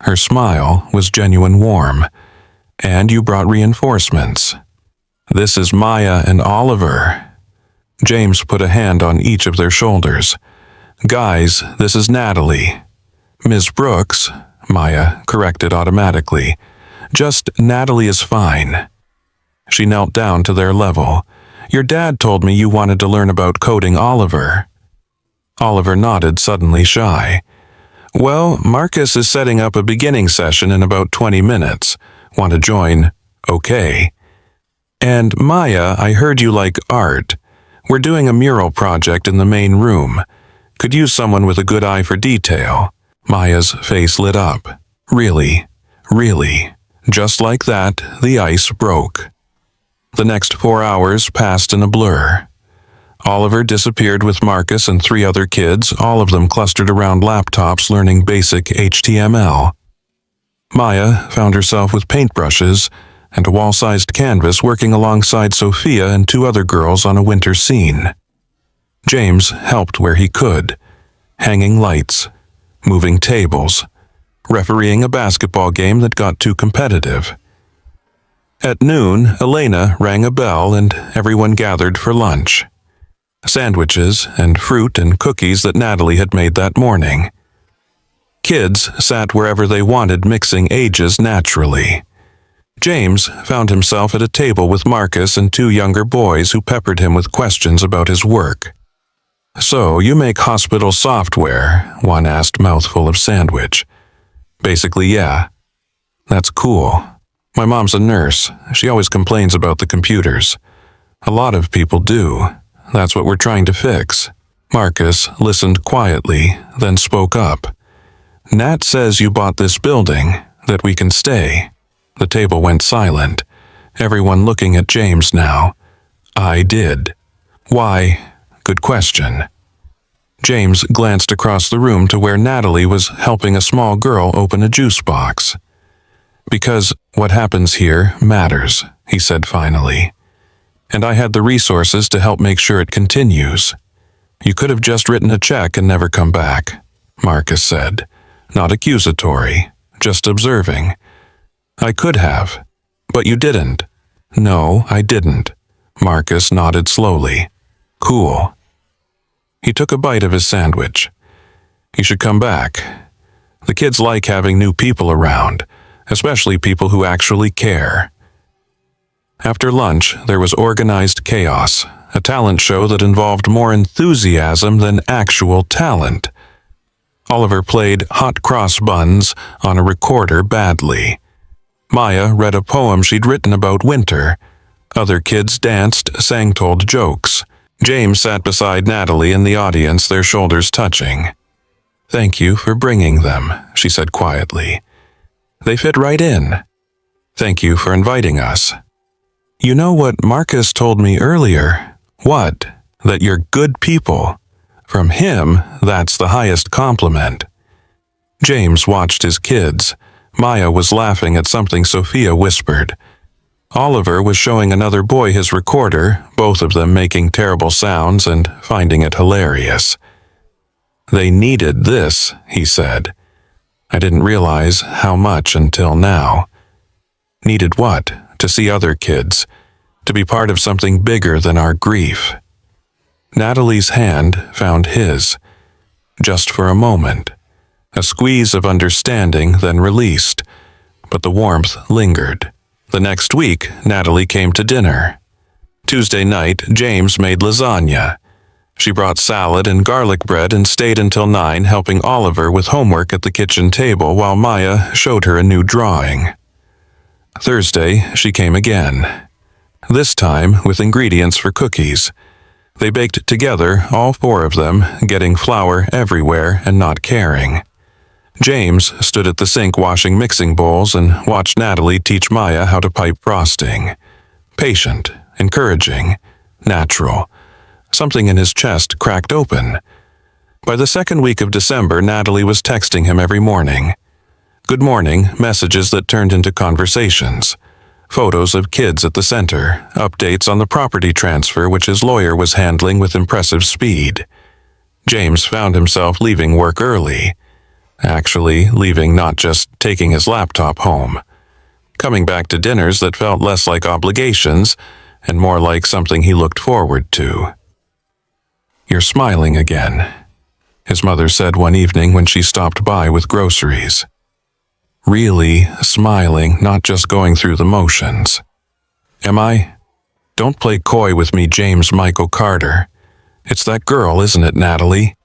Her smile was genuine warm. And you brought reinforcements. This is Maya and Oliver. James put a hand on each of their shoulders. Guys, this is Natalie. Ms. Brooks, Maya corrected automatically. Just Natalie is fine. She knelt down to their level. Your dad told me you wanted to learn about coding Oliver. Oliver nodded, suddenly shy. Well, Marcus is setting up a beginning session in about 20 minutes. Want to join? Okay. And Maya, I heard you like art. We're doing a mural project in the main room. Could use someone with a good eye for detail. Maya's face lit up. Really, really. Just like that, the ice broke. The next 4 hours passed in a blur. Oliver disappeared with Marcus and 3 other kids, all of them clustered around laptops learning basic HTML. Maya found herself with paintbrushes and a wall-sized canvas working alongside Sophia and 2 other girls on a winter scene. James helped where he could, hanging lights, moving tables, refereeing a basketball game that got too competitive. At noon, Elena rang a bell and everyone gathered for lunch. Sandwiches and fruit and cookies that Natalie had made that morning. Kids sat wherever they wanted, mixing ages naturally. James found himself at a table with Marcus and 2 younger boys who peppered him with questions about his work. So, you make hospital software? One asked, mouthful of sandwich. Basically, yeah. That's cool. My mom's a nurse. She always complains about the computers. A lot of people do. That's what we're trying to fix. Marcus listened quietly, then spoke up. Nat says you bought this building, that we can stay. The table went silent, everyone looking at James now. I did. Why? Good question. James glanced across the room to where Natalie was helping a small girl open a juice box. Because what happens here matters, he said finally. And I had the resources to help make sure it continues. You could have just written a check and never come back, Marcus said. Not accusatory, just observing. I could have, but you didn't. No, I didn't. Marcus nodded slowly. Cool. He took a bite of his sandwich. You should come back. The kids like having new people around, especially people who actually care. After lunch, there was organized chaos, a talent show that involved more enthusiasm than actual talent. Oliver played hot cross buns on a recorder badly. Maya read a poem she'd written about winter. Other kids danced, sang, told jokes. James sat beside Natalie in the audience, their shoulders touching. Thank you for bringing them, she said quietly. They fit right in. Thank you for inviting us. You know what Marcus told me earlier? What? That you're good people. From him, that's the highest compliment. James watched his kids. Maya was laughing at something Sophia whispered. Oliver was showing another boy his recorder, both of them making terrible sounds and finding it hilarious. "They needed this," he said. "I didn't realize how much until now." Needed what? To see other kids. To be part of something bigger than our grief. Natalie's hand found his. Just for a moment. A squeeze of understanding, then released. But the warmth lingered. The next week, Natalie came to dinner. Tuesday night, James made lasagna. She brought salad and garlic bread and stayed until 9, helping Oliver with homework at the kitchen table while Maya showed her a new drawing. Thursday, she came again. This time with ingredients for cookies. They baked together, all 4 of them, getting flour everywhere and not caring. James stood at the sink washing mixing bowls and watched Natalie teach Maya how to pipe frosting. Patient, encouraging, natural. Something in his chest cracked open. By the second week of December, Natalie was texting him every morning. Good morning, messages that turned into conversations. Photos of kids at the center, updates on the property transfer which his lawyer was handling with impressive speed. James found himself leaving work early. Actually, leaving, not just taking his laptop home. Coming back to dinners that felt less like obligations and more like something he looked forward to. "You're smiling again," his mother said one evening when she stopped by with groceries. Really smiling, not just going through the motions. "Am I? Don't play coy with me, James Michael Carter. It's that girl, isn't it, Natalie?"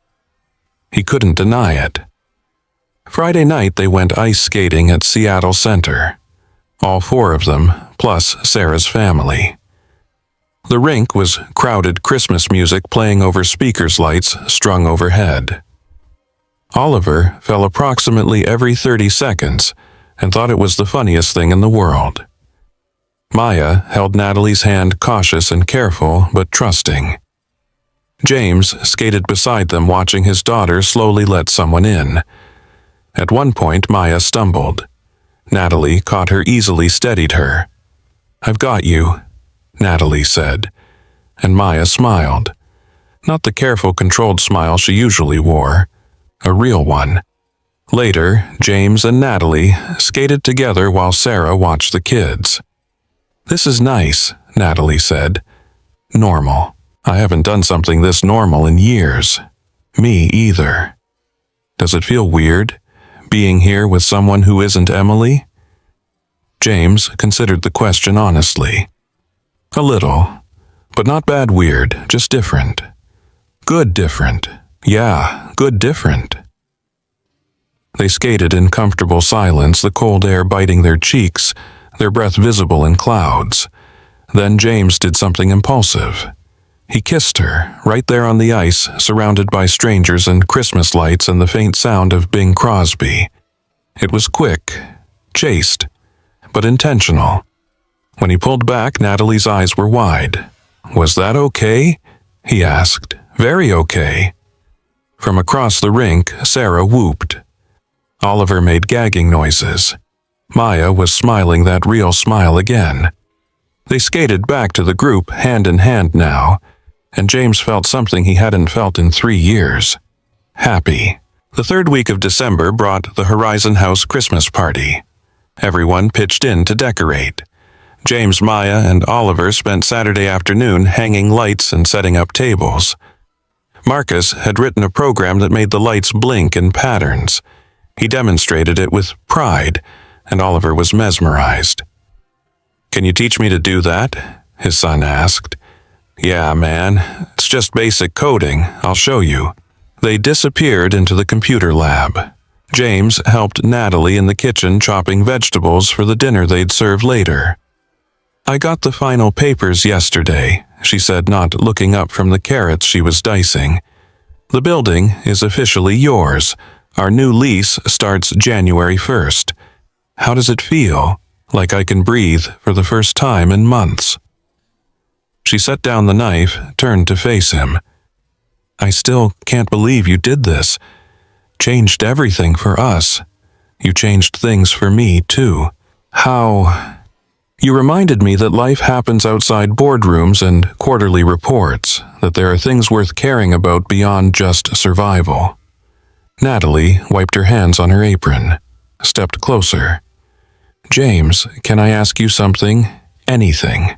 He couldn't deny it. Friday night they went ice skating at Seattle Center. All 4 of them, plus Sarah's family. The rink was crowded Christmas music playing over speakers lights strung overhead. Oliver fell approximately every 30 seconds and thought it was the funniest thing in the world. Maya held Natalie's hand cautious and careful, but trusting. James skated beside them watching his daughter slowly let someone in. At one point, Maya stumbled. Natalie caught her easily, steadied her. "I've got you," Natalie said, and Maya smiled. Not the careful, controlled smile she usually wore. A real one. Later, James and Natalie skated together while Sarah watched the kids. "This is nice," Natalie said. "Normal. I haven't done something this normal in years. Me either. Does it feel weird, being here with someone who isn't Emily?" James considered the question honestly. "A little, but not bad weird, just different. Good different. Yeah, good different." They skated in comfortable silence, the cold air biting their cheeks, their breath visible in clouds. Then James did something impulsive. He kissed her, right there on the ice, surrounded by strangers and Christmas lights and the faint sound of Bing Crosby. It was quick, chaste, but intentional. When he pulled back, Natalie's eyes were wide. "Was that okay?" he asked. "Very okay." From across the rink, Sarah whooped. Oliver made gagging noises. Maya was smiling that real smile again. They skated back to the group, hand in hand now, and James felt something he hadn't felt in 3 years. Happy. The third week of December brought the Horizon House Christmas party. Everyone pitched in to decorate. James, Maya, and Oliver spent Saturday afternoon hanging lights and setting up tables. Marcus had written a program that made the lights blink in patterns. He demonstrated it with pride, and Oliver was mesmerized. "Can you teach me to do that?" his son asked. "Yeah, man. It's just basic coding. I'll show you." They disappeared into the computer lab. James helped Natalie in the kitchen chopping vegetables for the dinner they'd serve later. "I got the final papers yesterday," she said, not looking up from the carrots she was dicing. "The building is officially yours. Our new lease starts January 1st. How does it feel? Like I can breathe for the first time in months." She set down the knife, turned to face him. "I still can't believe you did this." changed everything for us. You changed things for me, too. How? You reminded me that life happens outside boardrooms and quarterly reports, that there are things worth caring about beyond just survival. Natalie wiped her hands on her apron, stepped closer. James, can I ask you something? Anything.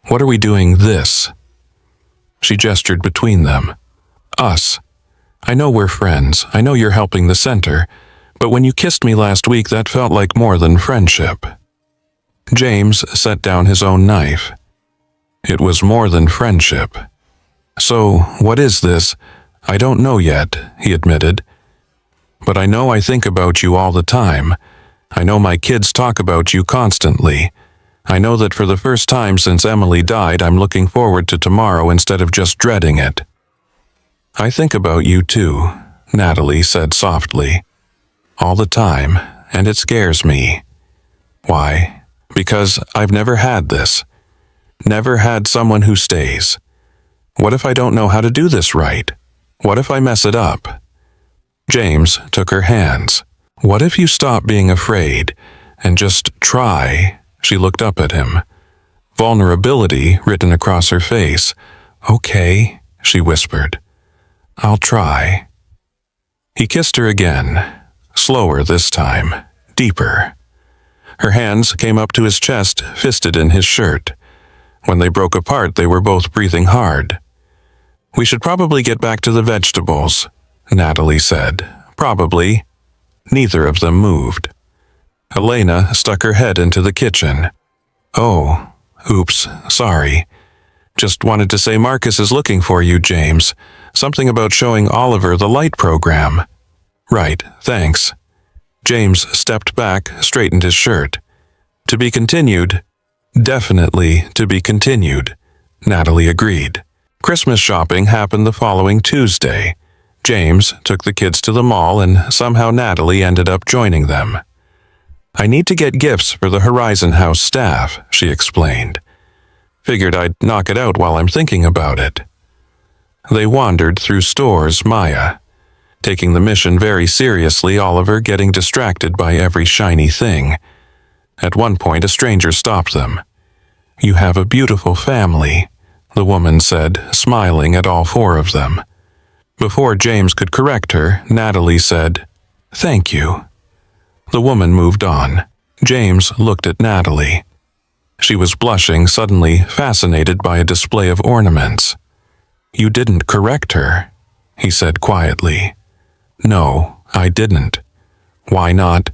What are we doing this? She gestured between them. Us. I know we're friends. I know you're helping the center. But when you kissed me last week, that felt like more than friendship. James set down his own knife. It was more than friendship. So, what is this? I don't know yet, he admitted. But I know I think about you all the time. I know my kids talk about you constantly. I know that for the first time since Emily died, I'm looking forward to tomorrow instead of just dreading it. I think about you too, Natalie said softly. All the time, and it scares me. Why? Because I've never had this. Never had someone who stays. What if I don't know how to do this right? What if I mess it up? James took her hands. What if you stop being afraid and just try? She looked up at him. Vulnerability written across her face. Okay, she whispered. I'll try. He kissed her again, slower this time, deeper. Her hands came up to his chest, fisted in his shirt. When they broke apart, they were both breathing hard. We should probably get back to the vegetables, Natalie said. Probably. Neither of them moved. Elena stuck her head into the kitchen. Oh, oops, sorry. Just wanted to say Marcus is looking for you, James. Something about showing Oliver the light program. Right, thanks. James stepped back, straightened his shirt. To be continued. Definitely to be continued, Natalie agreed. Christmas shopping happened the following Tuesday. James took the kids to the mall and somehow Natalie ended up joining them. I need to get gifts for the Horizon House staff, she explained. Figured I'd knock it out while I'm thinking about it. They wandered through stores, Maya. Taking the mission very seriously, Oliver getting distracted by every shiny thing. At one point, a stranger stopped them. You have a beautiful family, the woman said, smiling at all four of them. Before James could correct her, Natalie said, Thank you. The woman moved on. James looked at Natalie. She was blushing, suddenly fascinated by a display of ornaments. You didn't correct her, he said quietly. No, I didn't. Why not?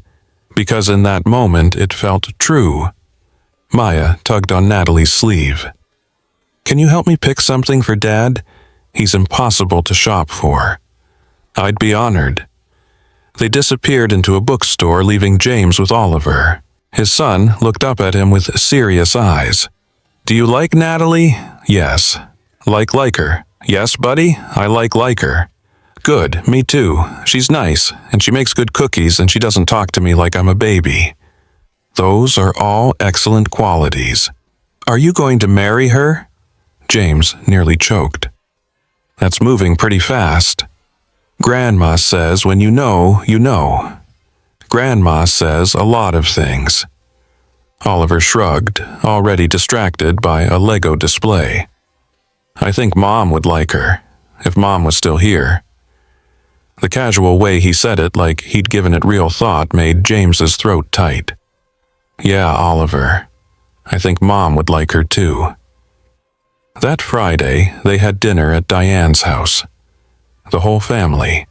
Because in that moment it felt true. Maya tugged on Natalie's sleeve. Can you help me pick something for Dad? He's impossible to shop for. I'd be honored. They disappeared into a bookstore, leaving James with Oliver. His son looked up at him with serious eyes. Do you like Natalie? Yes. Like her? Yes, buddy, I like her. Good, me too. She's nice, and she makes good cookies, and she doesn't talk to me like I'm a baby. Those are all excellent qualities. Are you going to marry her? James nearly choked. That's moving pretty fast. Grandma says when you know, you know. Grandma says a lot of things. Oliver shrugged, already distracted by a Lego display. I think Mom would like her, if Mom was still here. The casual way he said it, like he'd given it real thought, made James's throat tight. Yeah, Oliver. I think Mom would like her too. That Friday, they had dinner at Diane's house. The whole family.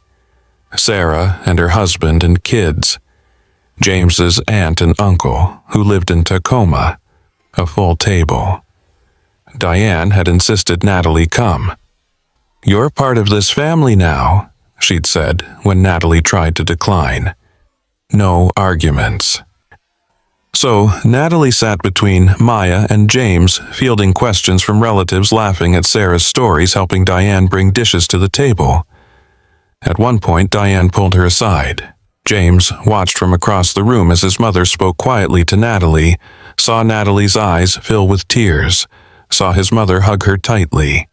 Sarah and her husband and kids. James's aunt and uncle, who lived in Tacoma. A full table. Diane had insisted Natalie come. You're part of this family now, she'd said when Natalie tried to decline. No arguments. So, Natalie sat between Maya and James, fielding questions from relatives, laughing at Sarah's stories, helping Diane bring dishes to the table. At one point, Diane pulled her aside. James watched from across the room as his mother spoke quietly to Natalie, saw Natalie's eyes fill with tears, saw his mother hug her tightly.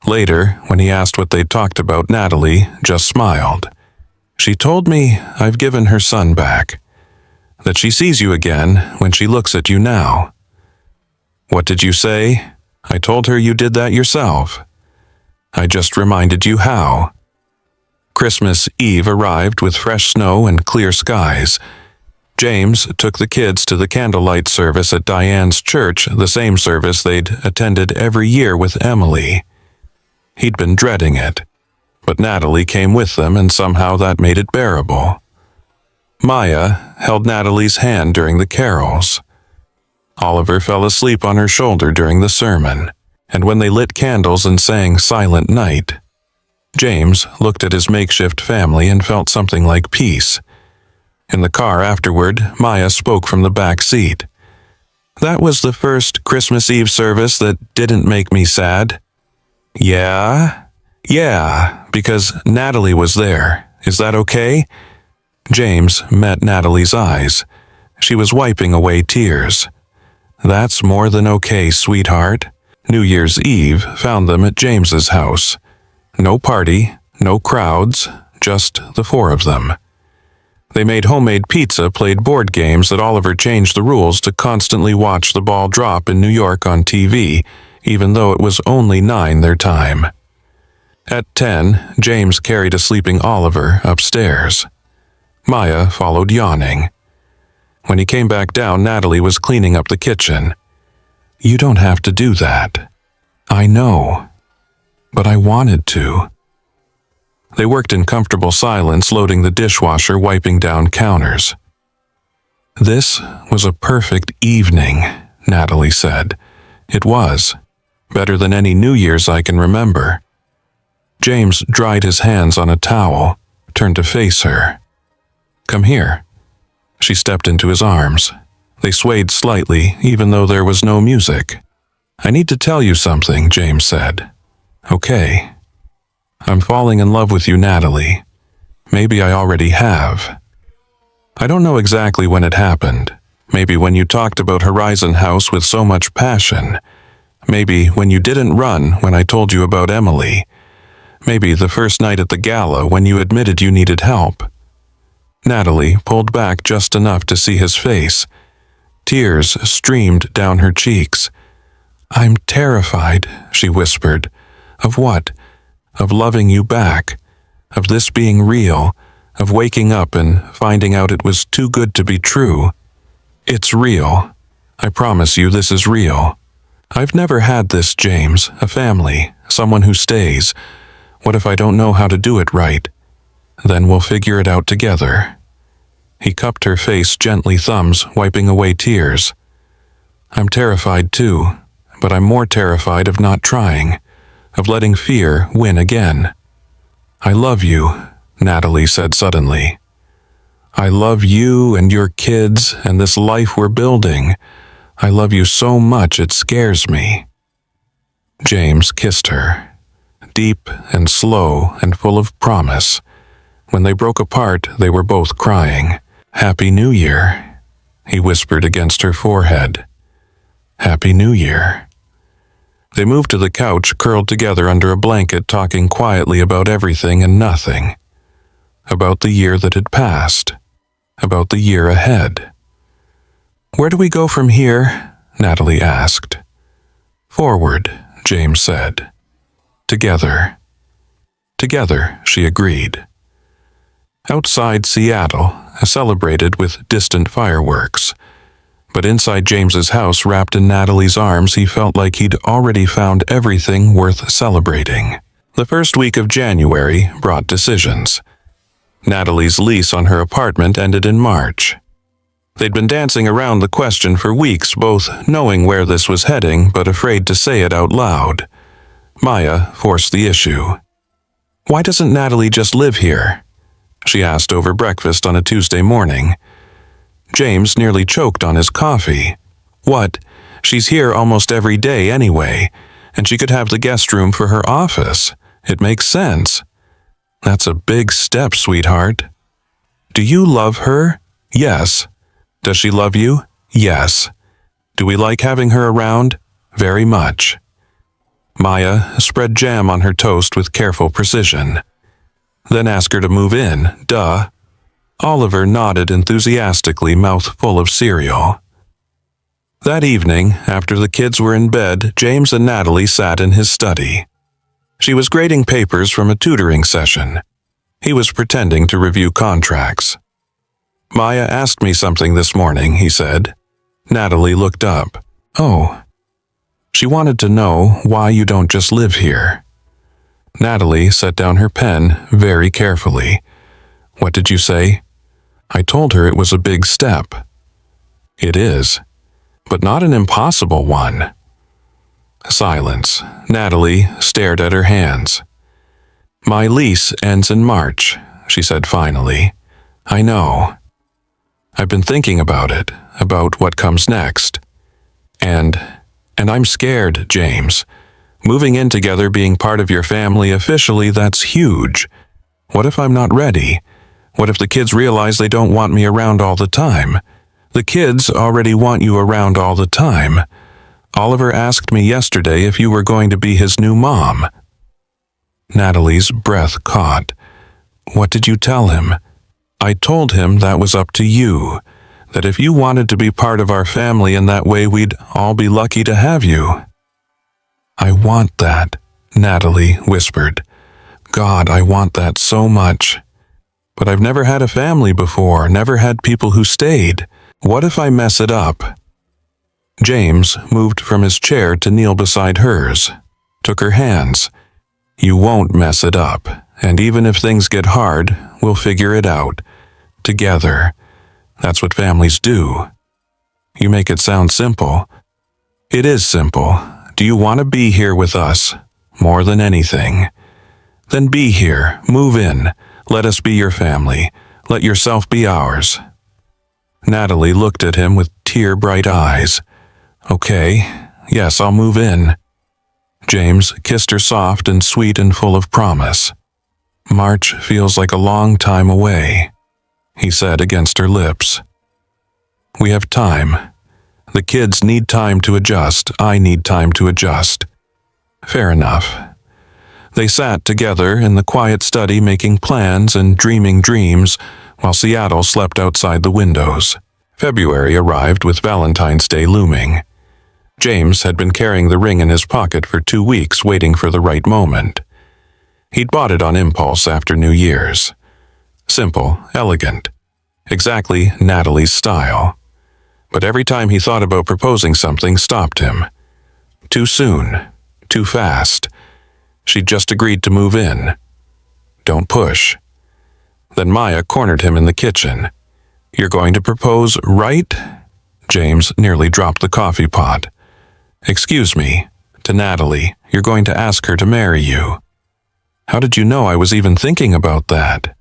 Later, when he asked what they'd talked about, Natalie just smiled. She told me I've given her son back, that she sees you again when she looks at you now. What did you say? I told her you did that yourself. I just reminded you how. Christmas Eve arrived with fresh snow and clear skies. James took the kids to the candlelight service at Diane's church, the same service they'd attended every year with Emily. He'd been dreading it, but Natalie came with them and somehow that made it bearable. Maya held Natalie's hand during the carols. Oliver fell asleep on her shoulder during the sermon, and when they lit candles and sang Silent Night, James looked at his makeshift family and felt something like peace. In the car afterward, Maya spoke from the back seat. That was the first Christmas Eve service that didn't make me sad. Yeah, because Natalie was there. Is that okay? James met Natalie's eyes. She was wiping away tears. That's more than okay, sweetheart. New Year's Eve found them at James's house. No party, no crowds, just the four of them. They made homemade pizza, played board games that Oliver changed the rules to constantly watch the ball drop in New York on TV, even though it was only 9 their time. At 10, James carried a sleeping Oliver upstairs. Maya followed yawning. When he came back down, Natalie was cleaning up the kitchen. You don't have to do that. I know. But I wanted to. They worked in comfortable silence, loading the dishwasher, wiping down counters. This was a perfect evening, Natalie said. It was. Better than any New Year's I can remember. James dried his hands on a towel, turned to face her. Come here. She stepped into his arms. They swayed slightly, even though there was no music. I need to tell you something, James said. Okay. I'm falling in love with you, Natalie. Maybe I already have. I don't know exactly when it happened. Maybe when you talked about Horizon House with so much passion. Maybe when you didn't run when I told you about Emily. Maybe the first night at the gala when you admitted you needed help. Natalie pulled back just enough to see his face. Tears streamed down her cheeks. I'm terrified, she whispered. Of what? Of loving you back. Of this being real. Of waking up and finding out it was too good to be true. It's real. I promise you this is real. I've never had this, James, a family, someone who stays. What if I don't know how to do it right? Then we'll figure it out together. He cupped her face gently, thumbs wiping away tears. I'm terrified too, but I'm more terrified of not trying, of letting fear win again. I love you, Natalie said suddenly. I love you and your kids and this life we're building. I love you so much it scares me. James kissed her, deep and slow and full of promise. When they broke apart, they were both crying. Happy New Year, he whispered against her forehead. Happy New Year. They moved to the couch, curled together under a blanket, talking quietly about everything and nothing. About the year that had passed. About the year ahead. Where do we go from here? Natalie asked. Forward, James said. Together. Together, she agreed. Outside Seattle, celebrated with distant fireworks. But inside James's house, wrapped in Natalie's arms, he felt like he'd already found everything worth celebrating. The first week of January brought decisions. Natalie's lease on her apartment ended in March. They'd been dancing around the question for weeks, both knowing where this was heading but afraid to say it out loud. Maya forced the issue. Why doesn't Natalie just live here? She asked over breakfast on a Tuesday morning. James nearly choked on his coffee. What? She's here almost every day anyway, and she could have the guest room for her office. It makes sense. That's a big step, sweetheart. Do you love her? Yes. Does she love you? Yes. Do we like having her around? Very much. Maya spread jam on her toast with careful precision. Then ask her to move in, duh. Oliver nodded enthusiastically, mouth full of cereal. That evening, after the kids were in bed, James and Natalie sat in his study. She was grading papers from a tutoring session. He was pretending to review contracts. "Maya asked me something this morning," he said. Natalie looked up. "Oh." "She wanted to know why you don't just live here." Natalie set down her pen very carefully. "What did you say?" "I told her it was a big step." "It is, but not an impossible one." Silence. Natalie stared at her hands. "My lease ends in March," she said finally. "I know. I've been thinking about it, about what comes next. And I'm scared, James. Moving in together, being part of your family officially, that's huge. What if I'm not ready? What if the kids realize they don't want me around all the time? The kids already want you around all the time. Oliver asked me yesterday if you were going to be his new mom." Natalie's breath caught. "What did you tell him?" "I told him that was up to you, that if you wanted to be part of our family in that way, we'd all be lucky to have you." "I want that," Natalie whispered. "God, I want that so much. But I've never had a family before, never had people who stayed. What if I mess it up?" James moved from his chair to kneel beside hers, took her hands. "You won't mess it up, and even if things get hard, we'll figure it out. Together. That's what families do." "You make it sound simple." "It is simple. Do you want to be here with us? More than anything. Then be here, move in. Let us be your family. Let yourself be ours." Natalie looked at him with tear-bright eyes. "Okay, yes, I'll move in." James kissed her soft and sweet and full of promise. "March feels like a long time away," he said against her lips. "We have time. The kids need time to adjust. I need time to adjust." "Fair enough." They sat together in the quiet study making plans and dreaming dreams while Seattle slept outside the windows. February arrived with Valentine's Day looming. James had been carrying the ring in his pocket for 2 weeks, waiting for the right moment. He'd bought it on impulse after New Year's. Simple, elegant, exactly Natalie's style. But every time he thought about proposing, something stopped him. Too soon, too fast. She'd just agreed to move in. Don't push. Then Maya cornered him in the kitchen. "You're going to propose, right?" James nearly dropped the coffee pot. "Excuse me," to Natalie, "you're going to ask her to marry you." "How did you know I was even thinking about that?"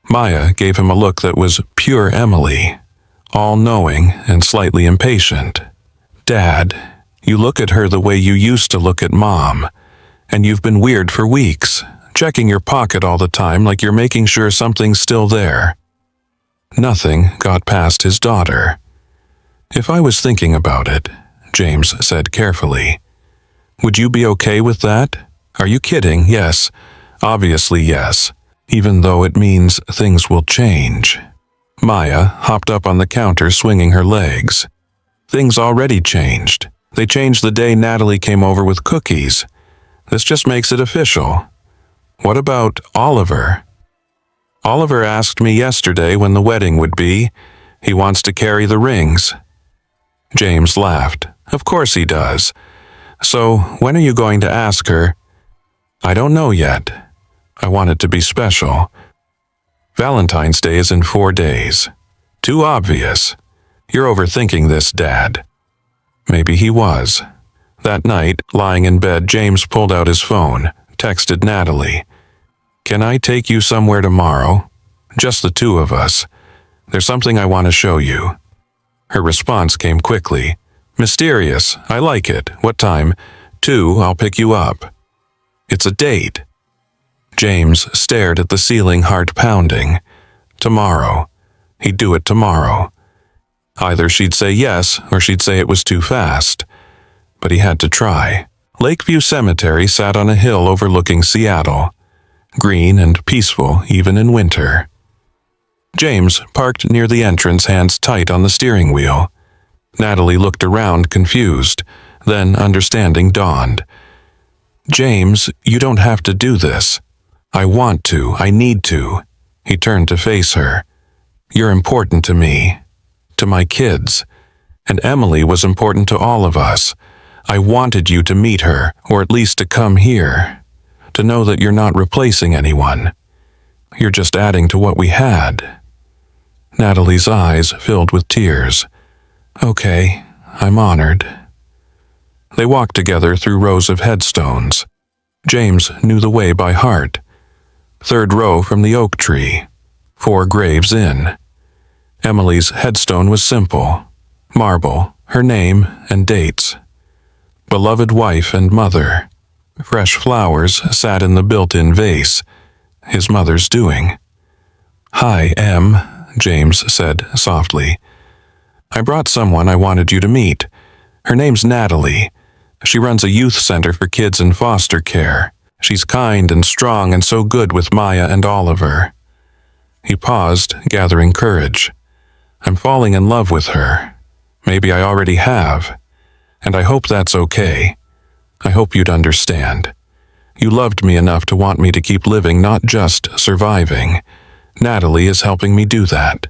Maya gave him a look that was pure Emily, all-knowing and slightly impatient. "Dad, you look at her the way you used to look at Mom, and you've been weird for weeks, checking your pocket all the time like you're making sure something's still there." Nothing got past his daughter. "If I was thinking about it," James said carefully, "would you be okay with that? Are you kidding? Yes. Obviously yes. Even though it means things will change." Maya hopped up on the counter, swinging her legs. "Things already changed. They changed the day Natalie came over with cookies. This just makes it official. What about Oliver?" "Oliver asked me yesterday when the wedding would be. He wants to carry the rings." James laughed. "Of course he does. So, when are you going to ask her?" "I don't know yet. I want it to be special. Valentine's Day is in 4 days. Too obvious. You're overthinking this, Dad." Maybe he was. That night, lying in bed, James pulled out his phone, texted Natalie. "Can I take you somewhere tomorrow? Just the two of us. There's something I want to show you." Her response came quickly. "Mysterious. I like it. What time?" 2, I'll pick you up." "It's a date." James stared at the ceiling, heart pounding. Tomorrow. He'd do it tomorrow. Either she'd say yes, or she'd say it was too fast. But he had to try. Lakeview Cemetery sat on a hill overlooking Seattle. green and peaceful even in winter. James parked near the entrance, hands tight on the steering wheel. Natalie looked around, confused. Then understanding dawned. "James, you don't have to do this. I want to. I need to." He turned to face her. "You're important to me, to my kids, and Emily was important to all of us. I wanted you to meet her, or at least to come here, to know that you're not replacing anyone. You're just adding to what we had." Natalie's eyes filled with tears. "Okay, I'm honored." They walked together through rows of headstones. James knew the way by heart. 3rd row from the oak tree, 4 graves in. Emily's headstone was simple. Marble, her name and dates. Beloved wife and mother. Fresh flowers sat in the built-in vase, his mother's doing. "Hi, Em," James said softly. "I brought someone I wanted you to meet. Her name's Natalie. She runs a youth center for kids in foster care. She's kind and strong and so good with Maya and Oliver." He paused, gathering courage. "I'm falling in love with her. Maybe I already have. And I hope that's okay. I hope you'd understand. You loved me enough to want me to keep living, not just surviving. Natalie is helping me do that."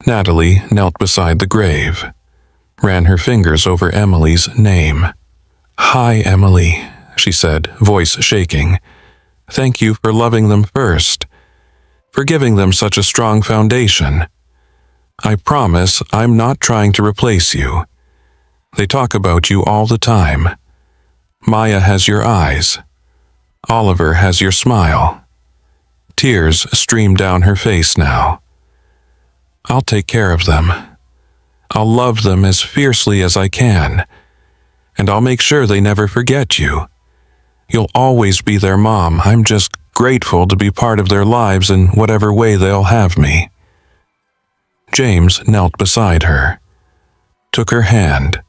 Natalie knelt beside the grave, ran her fingers over Emily's name. "Hi, Emily," she said, voice shaking. "Thank you for loving them first, for giving them such a strong foundation. I promise I'm not trying to replace you. They talk about you all the time. Maya has your eyes. Oliver has your smile." Tears streamed down her face now. "I'll take care of them. I'll love them as fiercely as I can. And I'll make sure they never forget you. You'll always be their mom. I'm just grateful to be part of their lives in whatever way they'll have me." James knelt beside her, took her hand.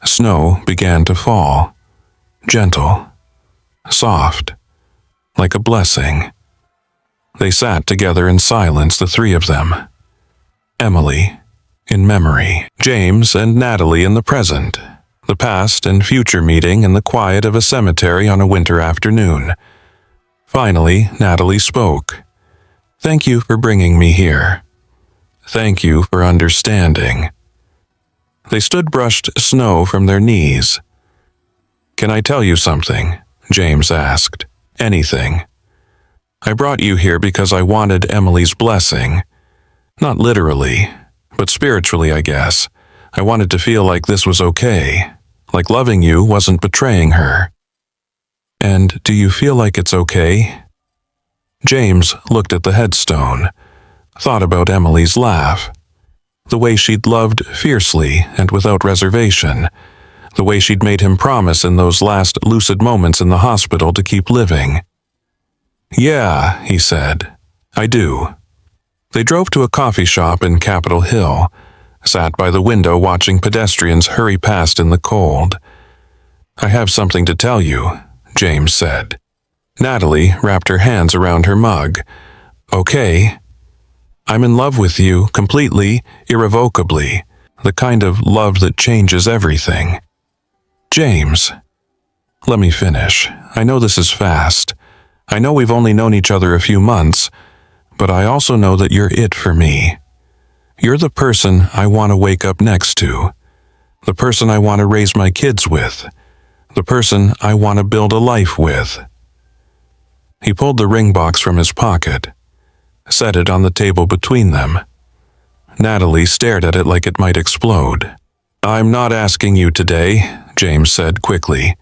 Snow began to fall, gentle, soft, like a blessing. They sat together in silence, the 3 of them. Emily, in memory. James and Natalie in the present. The past and future meeting in the quiet of a cemetery on a winter afternoon. Finally, Natalie spoke. "Thank you for bringing me here. Thank you for understanding." They stood, brushed snow from their knees. "Can I tell you something?" James asked. "Anything. I brought you here because I wanted Emily's blessing. Not literally, but spiritually, I guess. I wanted to feel like this was okay, like loving you wasn't betraying her." "And do you feel like it's okay?" James looked at the headstone, thought about Emily's laugh, the way she'd loved fiercely and without reservation, the way she'd made him promise in those last lucid moments in the hospital to keep living. "Yeah," he said, "I do." They drove to a coffee shop in Capitol Hill, sat by the window watching pedestrians hurry past in the cold. "I have something to tell you," James said. Natalie wrapped her hands around her mug. "Okay. I'm in love with you, completely, irrevocably, the kind of love that changes everything." "James, let me finish. I know this is fast. I know we've only known each other a few months, but I also know that you're it for me. You're the person I want to wake up next to, the person I want to raise my kids with, the person I want to build a life with." He pulled the ring box from his pocket, set it on the table between them. Natalie stared at it like it might explode. "I'm not asking you today," James said quickly.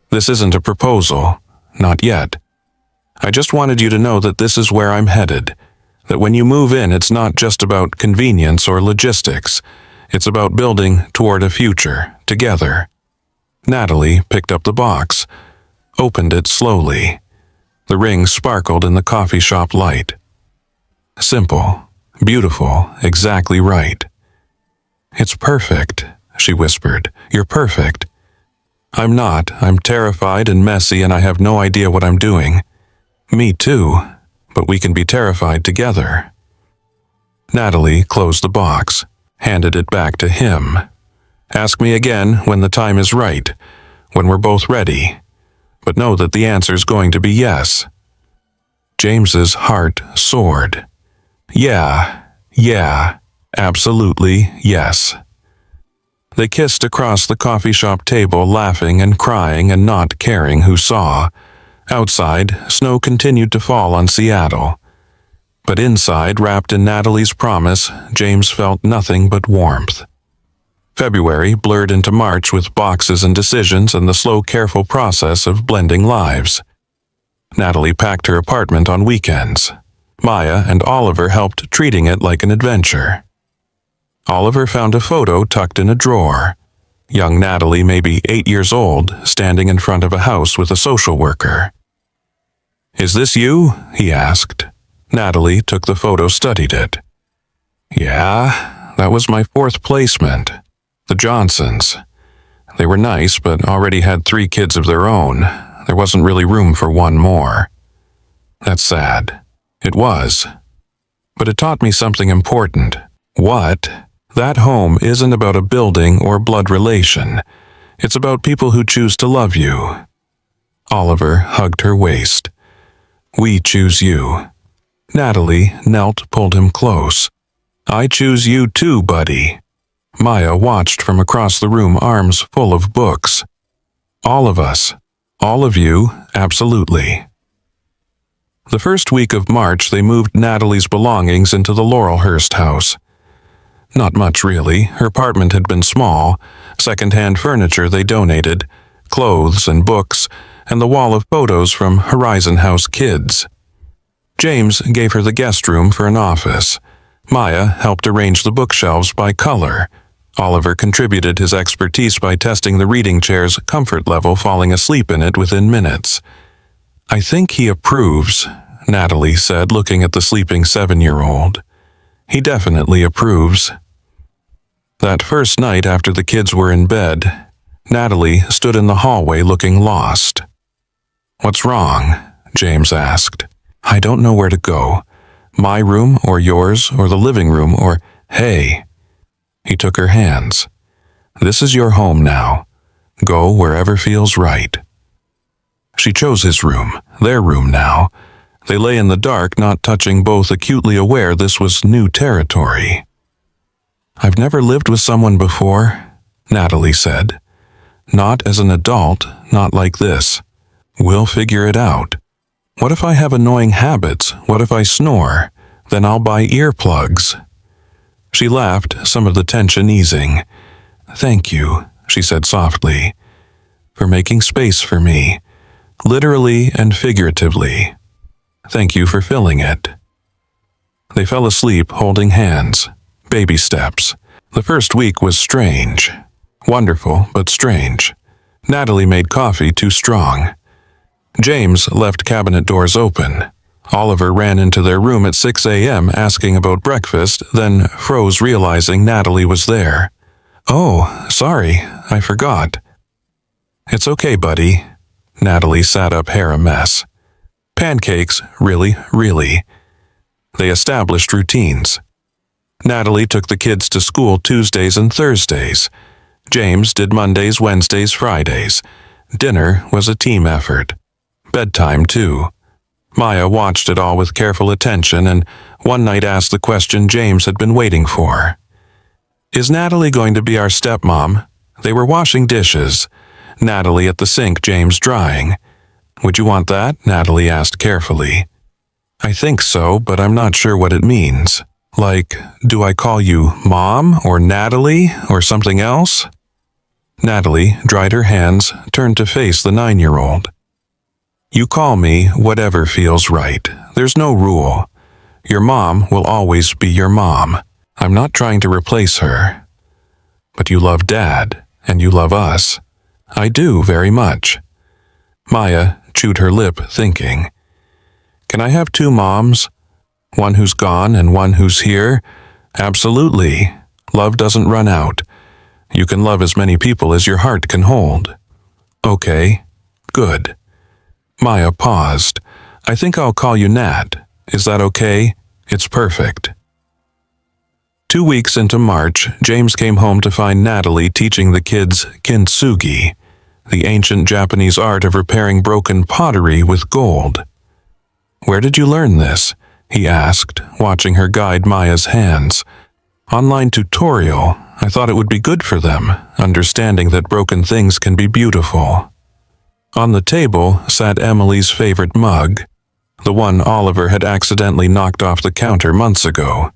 "This isn't a proposal, not yet. I just wanted you to know that this is where I'm headed, that when you move in, it's not just about convenience or logistics. It's about building toward a future, together." Natalie picked up the box, opened it slowly. The ring sparkled in the coffee shop light. Simple, beautiful, exactly right. "It's perfect," she whispered. "You're perfect." "I'm not. I'm terrified and messy and I have no idea what I'm doing." Me too, but we can be terrified together. Natalie closed the box, handed it back to him. Ask me again when the time is right, when we're both ready, but know that the answer's going to be yes. James's heart soared. Yeah, absolutely yes. They kissed across the coffee shop table, laughing and crying and not caring who saw. Outside, snow continued to fall on Seattle. But inside, wrapped in Natalie's promise, James felt nothing but warmth. February blurred into March with boxes and decisions and the slow, careful process of blending lives. Natalie packed her apartment on weekends. Maya and Oliver helped, treating it like an adventure. Oliver found a photo tucked in a drawer. Young Natalie, maybe 8 years old, standing in front of a house with a social worker. "Is this you?" he asked. Natalie took the photo, studied it. "Yeah, that was my 4th placement. The Johnsons. They were nice, but already had 3 kids of their own. There wasn't really room for one more." "That's sad." It was. But it taught me something important. What? That home isn't about a building or blood relation. It's about people who choose to love you. Oliver hugged her waist. "We choose you." Natalie knelt, pulled him close. "I choose you too, buddy." Maya watched from across the room, arms full of books. "All of us. All of you, absolutely." The first week of March, they moved Natalie's belongings into the Laurelhurst house. Not much, really. Her apartment had been small. Second-hand furniture they donated, clothes and books, and the wall of photos from Horizon House kids. James gave her the guest room for an office. Maya helped arrange the bookshelves by color. Oliver contributed his expertise by testing the reading chair's comfort level, falling asleep in it within minutes. "I think he approves," Natalie said, looking at the sleeping 7-year-old. "He definitely approves." That first night after the kids were in bed, Natalie stood in the hallway looking lost. "What's wrong?" James asked. "I don't know where to go. My room or yours or the living room or, hey." He took her hands. "This is your home now. Go wherever feels right." She chose his room, their room now. They lay in the dark, not touching, both acutely aware this was new territory. "I've never lived with someone before," Natalie said. "Not as an adult, not like this. We'll figure it out. What if I have annoying habits? What if I snore? Then I'll buy earplugs." She laughed, some of the tension easing. "Thank you," she said softly, "for making space for me, literally and figuratively. Thank you for filling it." They fell asleep holding hands, baby steps. The first week was strange. Wonderful, but strange. Natalie made coffee too strong. James left cabinet doors open. Oliver ran into their room at 6 a.m. asking about breakfast, then froze realizing Natalie was there. "Oh, sorry, I forgot." "It's okay, buddy." Natalie sat up, hair a mess. "Pancakes, really." They established routines. Natalie took the kids to school Tuesdays and Thursdays. James did Mondays, Wednesdays, Fridays. Dinner was a team effort. Bedtime, too. Maya watched it all with careful attention and one night asked the question James had been waiting for. "Is Natalie going to be our stepmom?" They were washing dishes. Natalie at the sink, James drying. "Would you want that?" Natalie asked carefully. "I think so, but I'm not sure what it means. Like, do I call you Mom or Natalie or something else?" Natalie dried her hands, turned to face the 9-year-old. "You call me whatever feels right. There's no rule. Your mom will always be your mom. I'm not trying to replace her. But you love Dad, and you love us." "I do, very much." Maya chewed her lip, thinking. "Can I have 2 moms? One who's gone and one who's here?" "Absolutely. Love doesn't run out. You can love as many people as your heart can hold." "Okay. Good." Maya paused. I think I'll call you Nat. Is that okay? It's perfect." 2 weeks into March, James came home to find Natalie teaching the kids kintsugi, the ancient Japanese art of repairing broken pottery with gold. "Where did you learn this?" he asked, watching her guide Maya's hands. "Online tutorial. I thought it would be good for them, understanding that broken things can be beautiful." On the table sat Emily's favorite mug, the one Oliver had accidentally knocked off the counter months ago.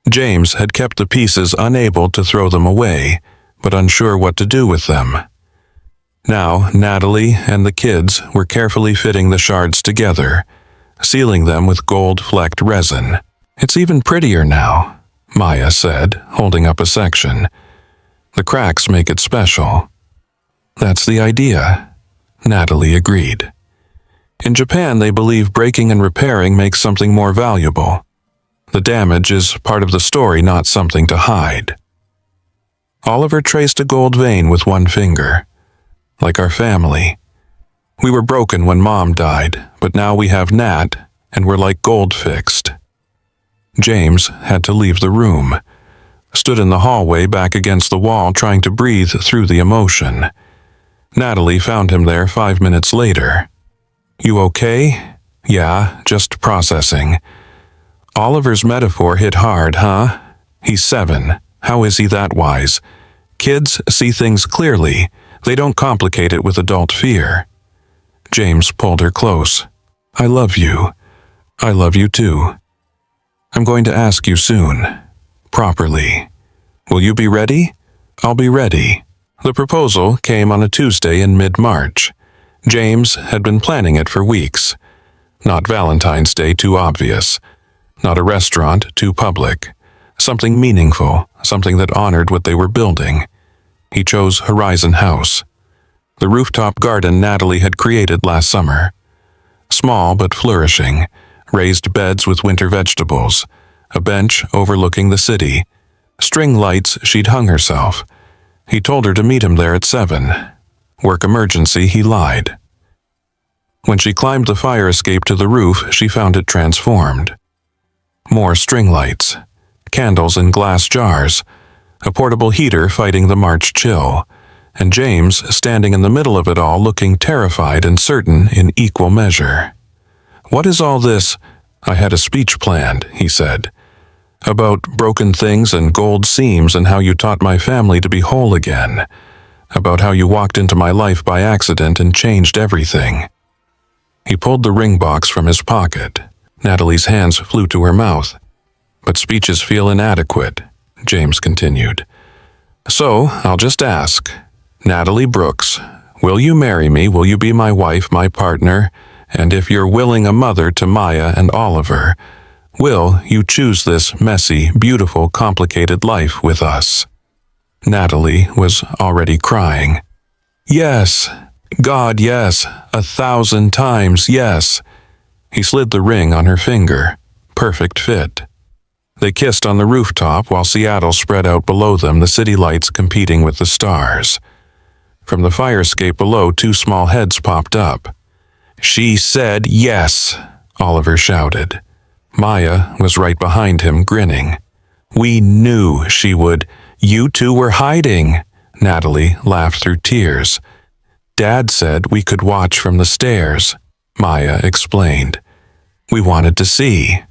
James had kept the pieces, unable to throw them away, but unsure what to do with them. Now Natalie and the kids were carefully fitting the shards together, sealing them with gold-flecked resin. "It's even prettier now," Maya said, holding up a section. "The cracks make it special." "That's the idea," Natalie agreed. "In Japan, they believe breaking and repairing makes something more valuable. The damage is part of the story, not something to hide." Oliver traced a gold vein with one finger. "Like our family. We were broken when Mom died, but now we have Nat, and we're like gold fixed." James had to leave the room, stood in the hallway back against the wall trying to breathe through the emotion. Natalie found him there 5 minutes later. "You okay?" "Yeah, just processing." "Oliver's metaphor hit hard, huh? He's 7. How is he that wise? Kids see things clearly. They don't complicate it with adult fear." James pulled her close. "I love you. I love you too. I'm going to ask you soon. Properly. Will you be ready?" "I'll be ready." The proposal came on a Tuesday in mid-March. James had been planning it for weeks. Not Valentine's Day too obvious. Not a restaurant too public. Something meaningful, something that honored what they were building. He chose Horizon House, the rooftop garden Natalie had created last summer. Small but flourishing, raised beds with winter vegetables, a bench overlooking the city, string lights she'd hung herself. He told her to meet him there at 7. Work emergency, he lied. When she climbed the fire escape to the roof, she found it transformed. More string lights, candles in glass jars, a portable heater fighting the March chill, and James standing in the middle of it all looking terrified and certain in equal measure. "What is all this?" "I had a speech planned," he said, "about broken things and gold seams and how you taught my family to be whole again, about how you walked into my life by accident and changed everything." He pulled the ring box from his pocket. Natalie's hands flew to her mouth. "But speeches feel inadequate," James continued. "So, I'll just ask. Natalie Brooks, will you marry me? Will you be my wife, my partner? And if you're willing, a mother to Maya and Oliver, will you choose this messy, beautiful, complicated life with us?" Natalie was already crying. "Yes. God, yes. 1,000 times, yes." He slid the ring on her finger. Perfect fit. They kissed on the rooftop while Seattle spread out below them, the city lights competing with the stars. From the fire escape below, 2 small heads popped up. "She said yes," Oliver shouted. Maya was right behind him, grinning. "We knew she would. You two were hiding." Natalie laughed through tears. "Dad said we could watch from the stairs," Maya explained. "We wanted to see."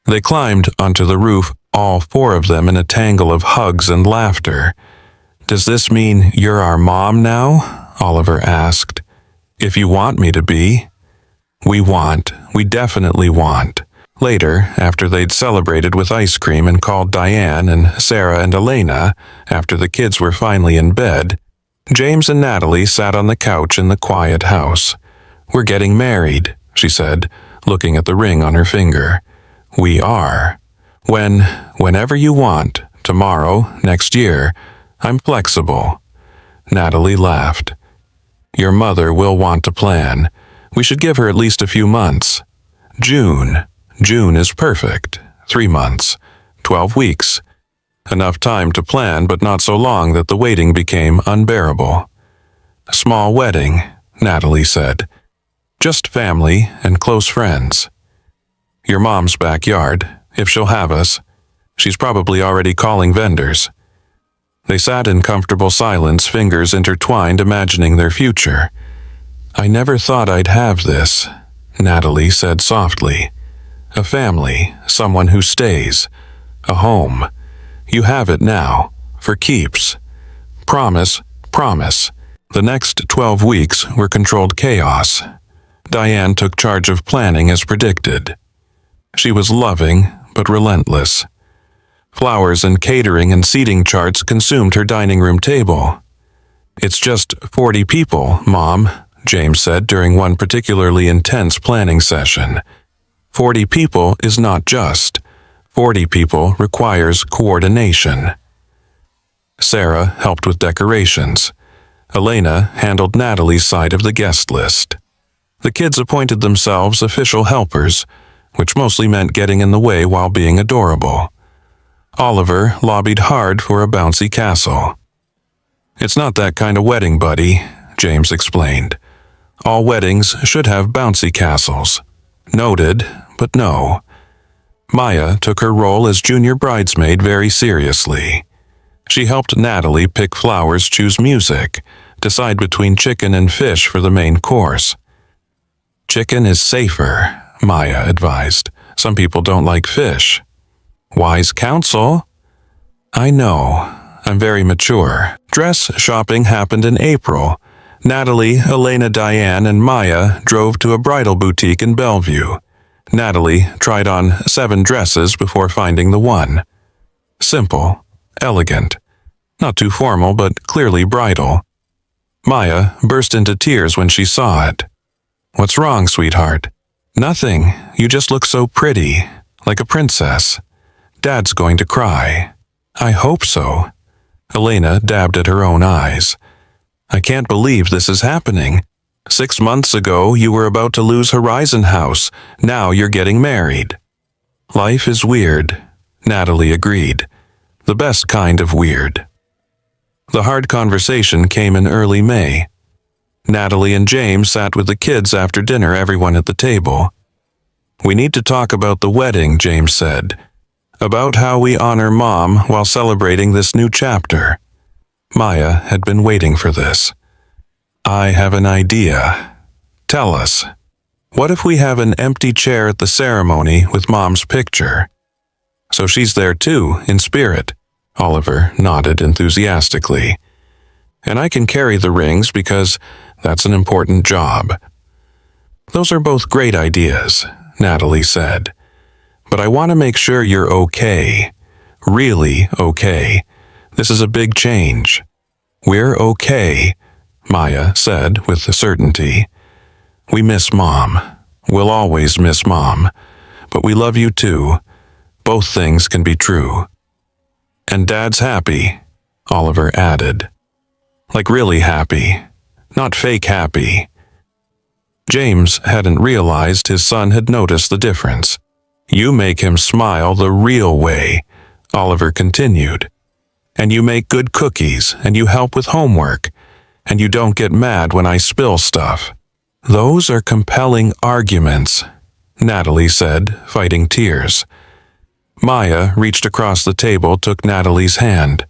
They climbed onto the roof, all 4 of them in a tangle of hugs and laughter. "Does this mean you're our mom now?" Oliver asked. "If you want me to be." We definitely want." Later, after they'd celebrated with ice cream and called Diane and Sarah and Elena, after the kids were finally in bed, James and Natalie sat on the couch in the quiet house. "We're getting married," she said, looking at the ring on her finger. "We are. Whenever you want, tomorrow, next year, I'm flexible." Natalie laughed. "Your mother will want to plan. We should give her at least a few months. June is perfect. 3 months. 12 weeks. Enough time to plan, but not so long that the waiting became unbearable." "Small wedding," Natalie said. Just family and close friends. Your mom's backyard, if she'll have us. She's probably already calling vendors. They sat in comfortable silence, fingers intertwined, imagining their future. I never thought I'd have this, Natalie said softly. A family, someone who stays. A home. You have it now, for keeps. Promise, promise. The next 12 weeks were controlled chaos. Diane took charge of planning as predicted. She was loving, but relentless. Flowers and catering and seating charts consumed her dining room table. It's just 40 people, Mom, James said during one particularly intense planning session. 40 people is not just. 40 people requires coordination. Sarah helped with decorations. Elena handled Natalie's side of the guest list. The kids appointed themselves official helpers, which mostly meant getting in the way while being adorable. Oliver lobbied hard for a bouncy castle. It's not that kind of wedding, buddy, James explained. All weddings should have bouncy castles. Noted, but no. Maya took her role as junior bridesmaid very seriously. She helped Natalie pick flowers, choose music, decide between chicken and fish for the main course. Chicken is safer, Maya advised. Some people don't like fish. Wise counsel. I know. I'm very mature. Dress shopping happened in April. Natalie, Elena, Diane, and Maya drove to a bridal boutique in Bellevue. Natalie tried on 7 dresses before finding the one. Simple, elegant, not too formal but clearly bridal. Maya burst into tears when she saw it. What's wrong, sweetheart? Nothing. You just look so pretty, like a princess. Dad's going to cry. I hope so. Elena dabbed at her own eyes. I can't believe this is happening. 6 months ago, you were about to lose Horizon House. Now you're getting married. Life is weird, Natalie agreed. The best kind of weird. The hard conversation came in early May. Natalie and James sat with the kids after dinner, everyone at the table. We need to talk about the wedding, James said. About how we honor Mom while celebrating this new chapter. Maya had been waiting for this. I have an idea. Tell us. What if we have an empty chair at the ceremony with Mom's picture? So she's there too, in spirit. Oliver nodded enthusiastically. And I can carry the rings because that's an important job. Those are both great ideas, Natalie said. But I want to make sure you're okay. Really okay. This is a big change. We're okay, Maya said with certainty. We miss Mom. We'll always miss Mom. But we love you too. Both things can be true. And Dad's happy, Oliver added. Like really happy, not fake happy. James hadn't realized his son had noticed the difference. You make him smile the real way, Oliver continued. And you make good cookies, and you help with homework, and you don't get mad when I spill stuff. Those are compelling arguments, Natalie said, fighting tears. Maya reached across the table, took Natalie's hand.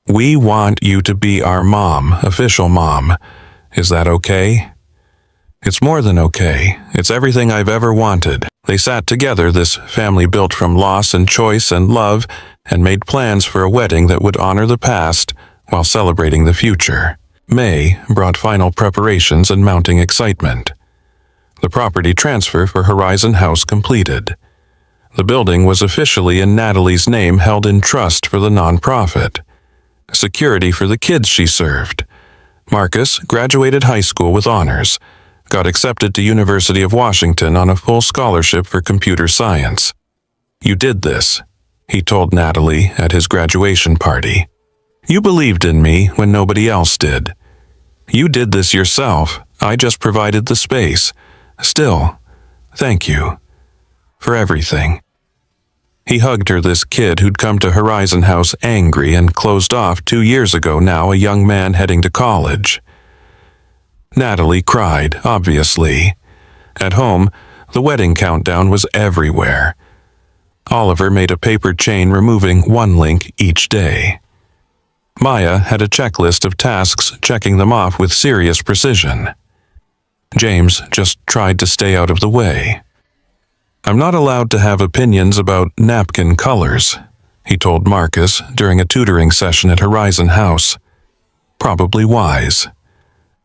We want you to be our mom, official mom. Is that okay? It's more than okay. It's everything I've ever wanted. They sat together, this family built from loss and choice and love, and made plans for a wedding that would honor the past while celebrating the future. May brought final preparations and mounting excitement. The property transfer for Horizon House completed. The building was officially in Natalie's name, held in trust for the nonprofit. Security for the kids she served. Marcus graduated high school with honors, got accepted to University of Washington on a full scholarship for computer science. You did this, he told Natalie at his graduation party. You believed in me when nobody else did. You did this yourself. I just provided the space. Still, thank you. For everything. He hugged her, this kid who'd come to Horizon House angry and closed off 2 years ago, now a young man heading to college. Natalie cried, obviously. At home, the wedding countdown was everywhere. Oliver made a paper chain removing one link each day. Maya had a checklist of tasks, checking them off with serious precision. James just tried to stay out of the way. "I'm not allowed to have opinions about napkin colors," he told Marcus during a tutoring session at Horizon House. Probably wise.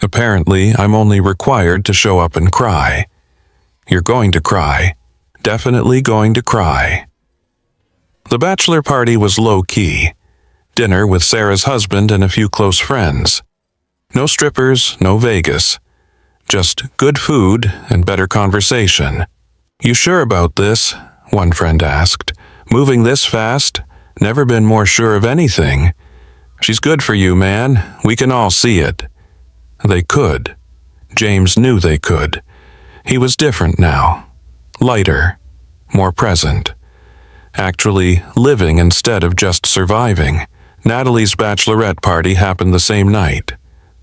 "Apparently, I'm only required to show up and cry. You're going to cry. Definitely going to cry." The bachelor party was low-key. Dinner with Sarah's husband and a few close friends. No strippers, no Vegas. Just good food and better conversation. "You sure about this?" one friend asked. "Moving this fast? Never been more sure of anything. She's good for you, man. We can all see it." They could. James knew they could. He was different now. Lighter. More present. Actually living instead of just surviving. Natalie's bachelorette party happened the same night.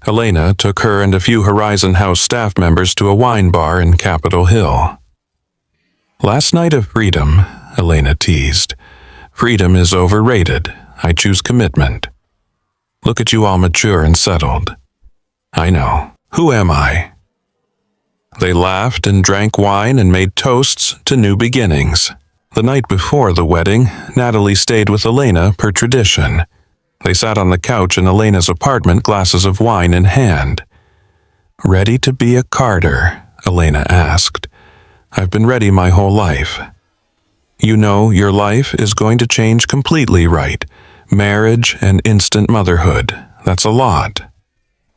Elena took her and a few Horizon House staff members to a wine bar in Capitol Hill. "Last night of freedom," Elena teased. "Freedom is overrated. I choose commitment. Look at you all mature and settled." "I know. Who am I?" They laughed and drank wine and made toasts to new beginnings. The night before the wedding, Natalie stayed with Elena per tradition. They sat on the couch in Elena's apartment, glasses of wine in hand. "Ready to be a Carter?" Elena asked. "I've been ready my whole life." "You know, your life is going to change completely, right? Marriage and instant motherhood. That's a lot."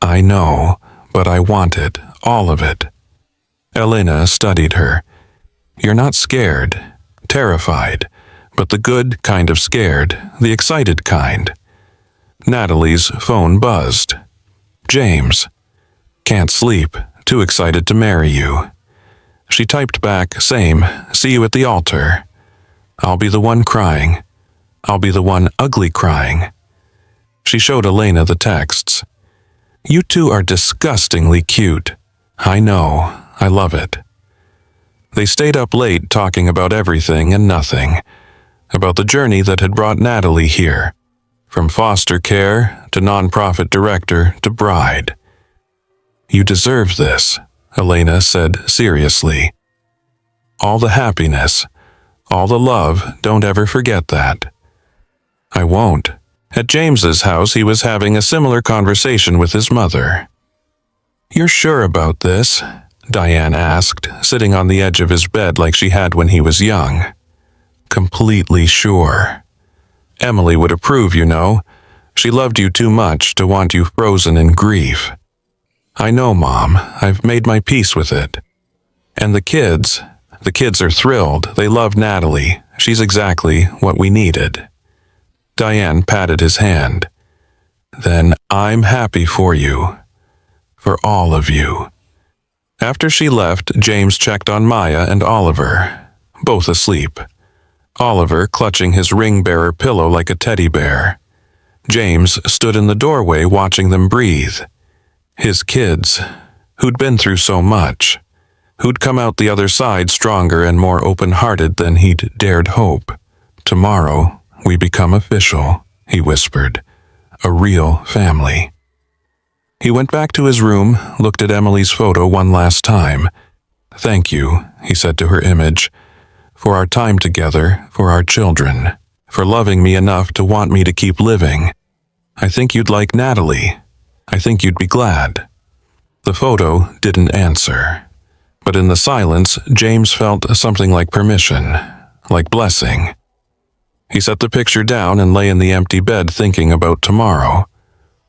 "I know, but I want it, all of it." Elena studied her. "You're not scared, terrified, but the good kind of scared, the excited kind." Natalie's phone buzzed. "James. Can't sleep, too excited to marry you." She typed back, "Same, see you at the altar." "I'll be the one crying. I'll be the one ugly crying." She showed Elena the texts. "You two are disgustingly cute." "I know, I love it." They stayed up late talking about everything and nothing. About the journey that had brought Natalie here. From foster care to nonprofit director to bride. "You deserve this," Elena said seriously. "All the happiness, all the love, don't ever forget that." "I won't." At James's house, he was having a similar conversation with his mother. "You're sure about this?" Diane asked, sitting on the edge of his bed like she had when he was young. "Completely sure. Emily would approve, you know. She loved you too much to want you frozen in grief." "I know, Mom. I've made my peace with it." "And the kids are thrilled. They love Natalie. She's exactly what we needed." Diane patted his hand. "Then I'm happy for you. For all of you." After she left, James checked on Maya and Oliver, both asleep. Oliver clutching his ring-bearer pillow like a teddy bear. James stood in the doorway watching them breathe. His kids, who'd been through so much, who'd come out the other side stronger and more open-hearted than he'd dared hope. "Tomorrow, we become official," he whispered. "A real family." He went back to his room, looked at Emily's photo one last time. "Thank you," he said to her image, "for our time together, for our children, for loving me enough to want me to keep living. I think you'd like Natalie. I think you'd be glad." The photo didn't answer. But in the silence, James felt something like permission, like blessing. He set the picture down and lay in the empty bed thinking about tomorrow.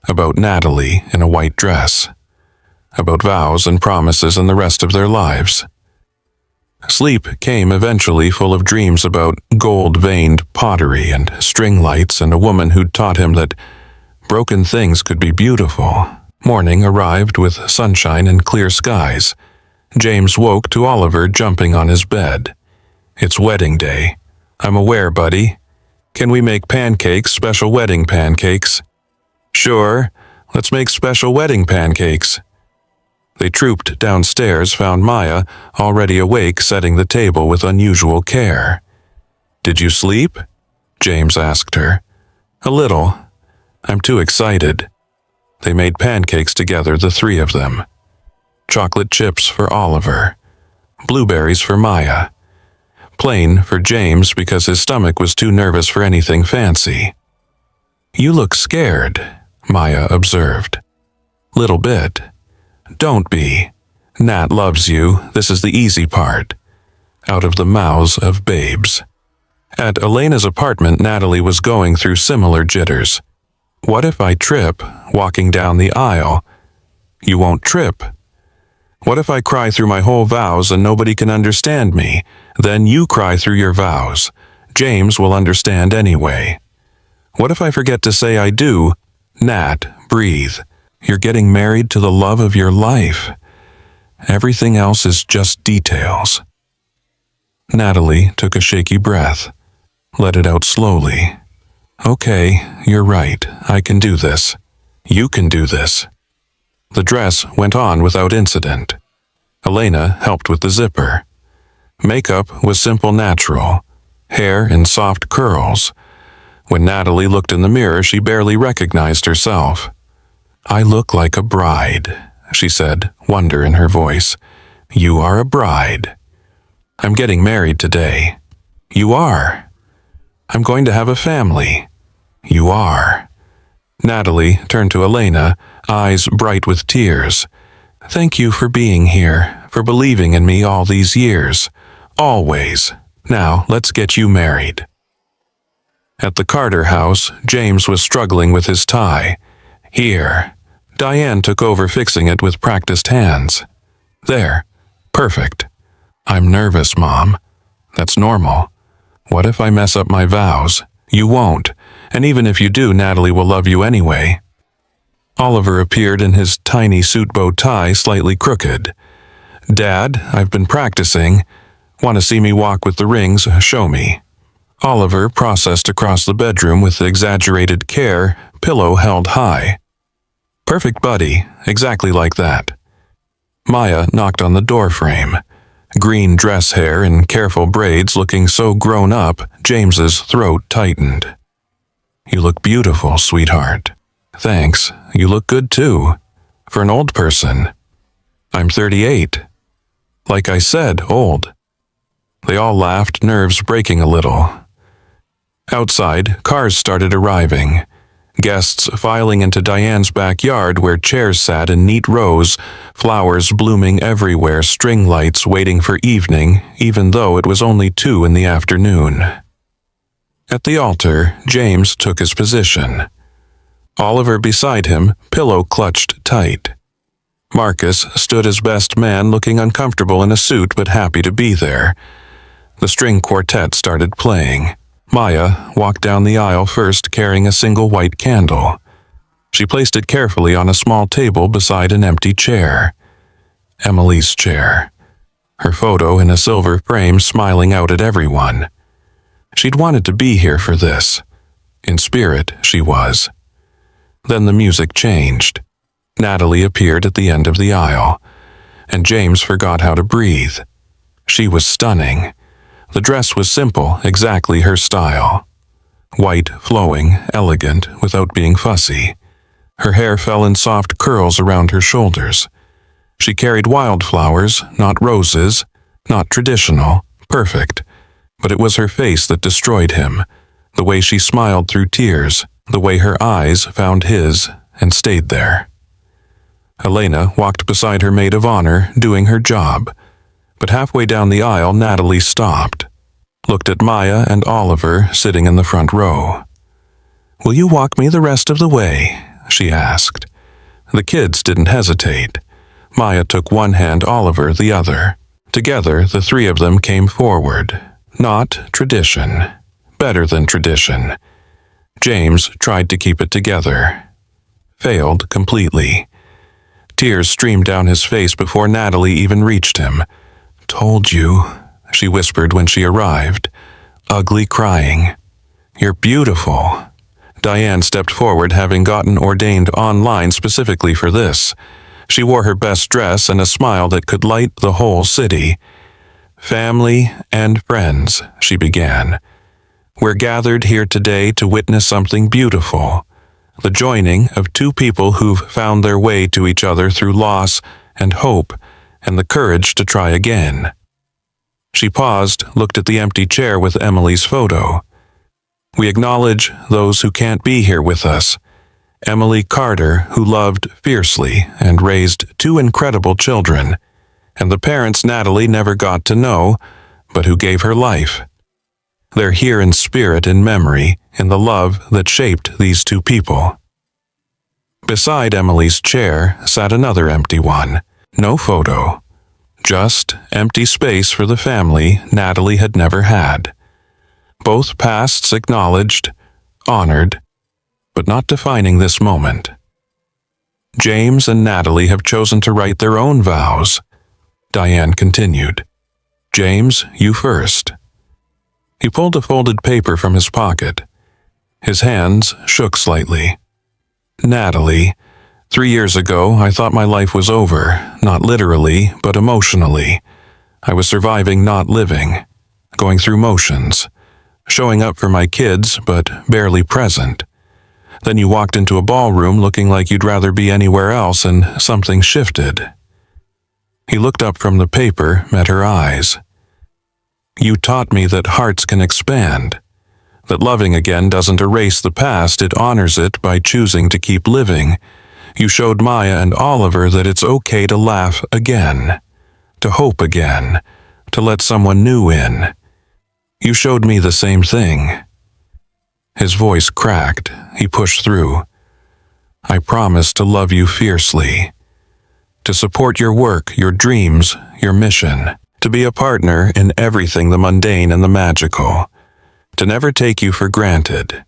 About Natalie in a white dress. About vows and promises and the rest of their lives. Sleep came eventually, full of dreams about gold-veined pottery and string lights and a woman who'd taught him that broken things could be beautiful. Morning arrived with sunshine and clear skies. James woke to Oliver jumping on his bed. "It's wedding day. I'm aware, buddy. Can we make pancakes, special wedding pancakes?" "Sure. Let's make special wedding pancakes." They trooped downstairs, found Maya already awake, setting the table with unusual care. "Did you sleep?" James asked her. "A little. I'm too excited." They made pancakes together, the three of them. Chocolate chips for Oliver. Blueberries for Maya. Plain for James because his stomach was too nervous for anything fancy. "You look scared," Maya observed. "Little bit." "Don't be. Nat loves you. This is the easy part." Out of the mouths of babes. At Elena's apartment, Natalie was going through similar jitters. "What if I trip walking down the aisle?" "You won't trip." "What if I cry through my whole vows and nobody can understand me? Then you cry through your vows. James will understand anyway." "What if I forget to say I do?" "Nat, breathe. You're getting married to the love of your life. Everything else is just details." Natalie took a shaky breath. Let it out slowly. "Okay, you're right. I can do this. You can do this." The dress went on without incident. Elena helped with the zipper. Makeup was simple, natural. Hair in soft curls. When Natalie looked in the mirror, she barely recognized herself. "I look like a bride," she said, wonder in her voice. "You are a bride." "I'm getting married today." "You are." "I'm going to have a family." "You are." Natalie turned to Elena, eyes bright with tears. "Thank you for being here, for believing in me all these years. Always. Now, let's get you married." At the Carter house, James was struggling with his tie. "Here." Diane took over fixing it with practiced hands. "There. Perfect." "I'm nervous, Mom." "That's normal." "What if I mess up my vows?" "You won't. And even if you do, Natalie will love you anyway." Oliver appeared in his tiny suit bow tie, slightly crooked. "Dad, I've been practicing. Want to see me walk with the rings? Show me." Oliver processed across the bedroom with exaggerated care, pillow held high. "Perfect, buddy. Exactly like that." Maya knocked on the doorframe. Green dress hair in careful braids, looking so grown up, James's throat tightened. "You look beautiful, sweetheart." "Thanks. You look good too. For an old person." "I'm 38. "Like I said, old." They all laughed, nerves breaking a little. Outside, cars started arriving. Guests filing into Diane's backyard where chairs sat in neat rows, flowers blooming everywhere, string lights waiting for evening, even though it was only 2 in the afternoon. At the altar, James took his position. Oliver beside him, pillow clutched tight. Marcus stood as best man, looking uncomfortable in a suit but happy to be there. The string quartet started playing. Maya walked down the aisle first, carrying a single white candle. She placed it carefully on a small table beside an empty chair. Emily's chair. Her photo in a silver frame, smiling out at everyone. She'd wanted to be here for this. In spirit, she was. Then the music changed. Natalie appeared at the end of the aisle, and James forgot how to breathe. She was stunning. The dress was simple, exactly her style. White, flowing, elegant, without being fussy. Her hair fell in soft curls around her shoulders. She carried wildflowers, not roses, not traditional, perfect. But it was her face that destroyed him. The way she smiled through tears, the way her eyes found his and stayed there. Elena walked beside her maid of honor, doing her job. But halfway down the aisle, Natalie stopped, looked at Maya and Oliver sitting in the front row. "Will you walk me the rest of the way?" she asked. The kids didn't hesitate. Maya took one hand, Oliver the other. Together, the three of them came forward. Not tradition. Better than tradition. James tried to keep it together. Failed completely. Tears streamed down his face before Natalie even reached him. "Told you," she whispered when she arrived. Ugly crying. "You're beautiful." Diane stepped forward, having gotten ordained online specifically for this. She wore her best dress and a smile that could light the whole city. "Family and friends," she began. "We're gathered here today to witness something beautiful. The joining of two people who've found their way to each other through loss and hope and the courage to try again." She paused, looked at the empty chair with Emily's photo. "We acknowledge those who can't be here with us. Emily Carter, who loved fiercely and raised two incredible children, and the parents Natalie never got to know, but who gave her life. They're here in spirit and memory, in the love that shaped these two people." Beside Emily's chair sat another empty one. No photo. Just empty space for the family Natalie had never had. Both pasts acknowledged, honored, but not defining this moment. "James and Natalie have chosen to write their own vows," Diane continued. "James, you first." He pulled a folded paper from his pocket. His hands shook slightly. "Natalie, 3 years ago, I thought my life was over, not literally, but emotionally. I was surviving, not living, going through motions, showing up for my kids, but barely present. Then you walked into a ballroom looking like you'd rather be anywhere else, and something shifted." He looked up from the paper, met her eyes. "You taught me that hearts can expand, that loving again doesn't erase the past, it honors it by choosing to keep living. You showed Maya and Oliver that it's okay to laugh again, to hope again, to let someone new in. You showed me the same thing." His voice cracked. He pushed through. "I promise to love you fiercely, to support your work, your dreams, your mission, to be a partner in everything the mundane and the magical, to never take you for granted,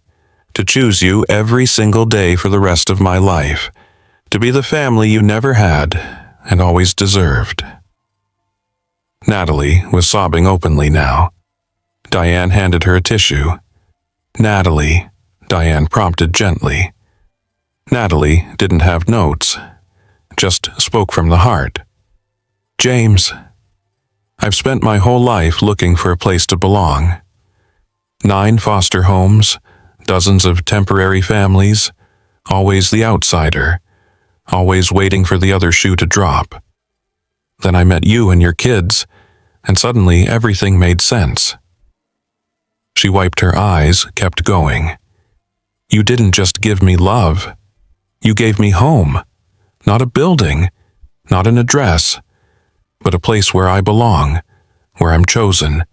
to choose you every single day for the rest of my life, to be the family you never had and always deserved." Natalie was sobbing openly now. Diane handed her a tissue. "Natalie," Diane prompted gently. Natalie didn't have notes, just spoke from the heart. "James, I've spent my whole life looking for a place to belong. 9 foster homes, dozens of temporary families, always the outsider, always waiting for the other shoe to drop. Then I met you and your kids, and suddenly everything made sense." She wiped her eyes, kept going. "You didn't just give me love. You gave me home. Not a building, not an address, but a place where I belong, where I'm chosen,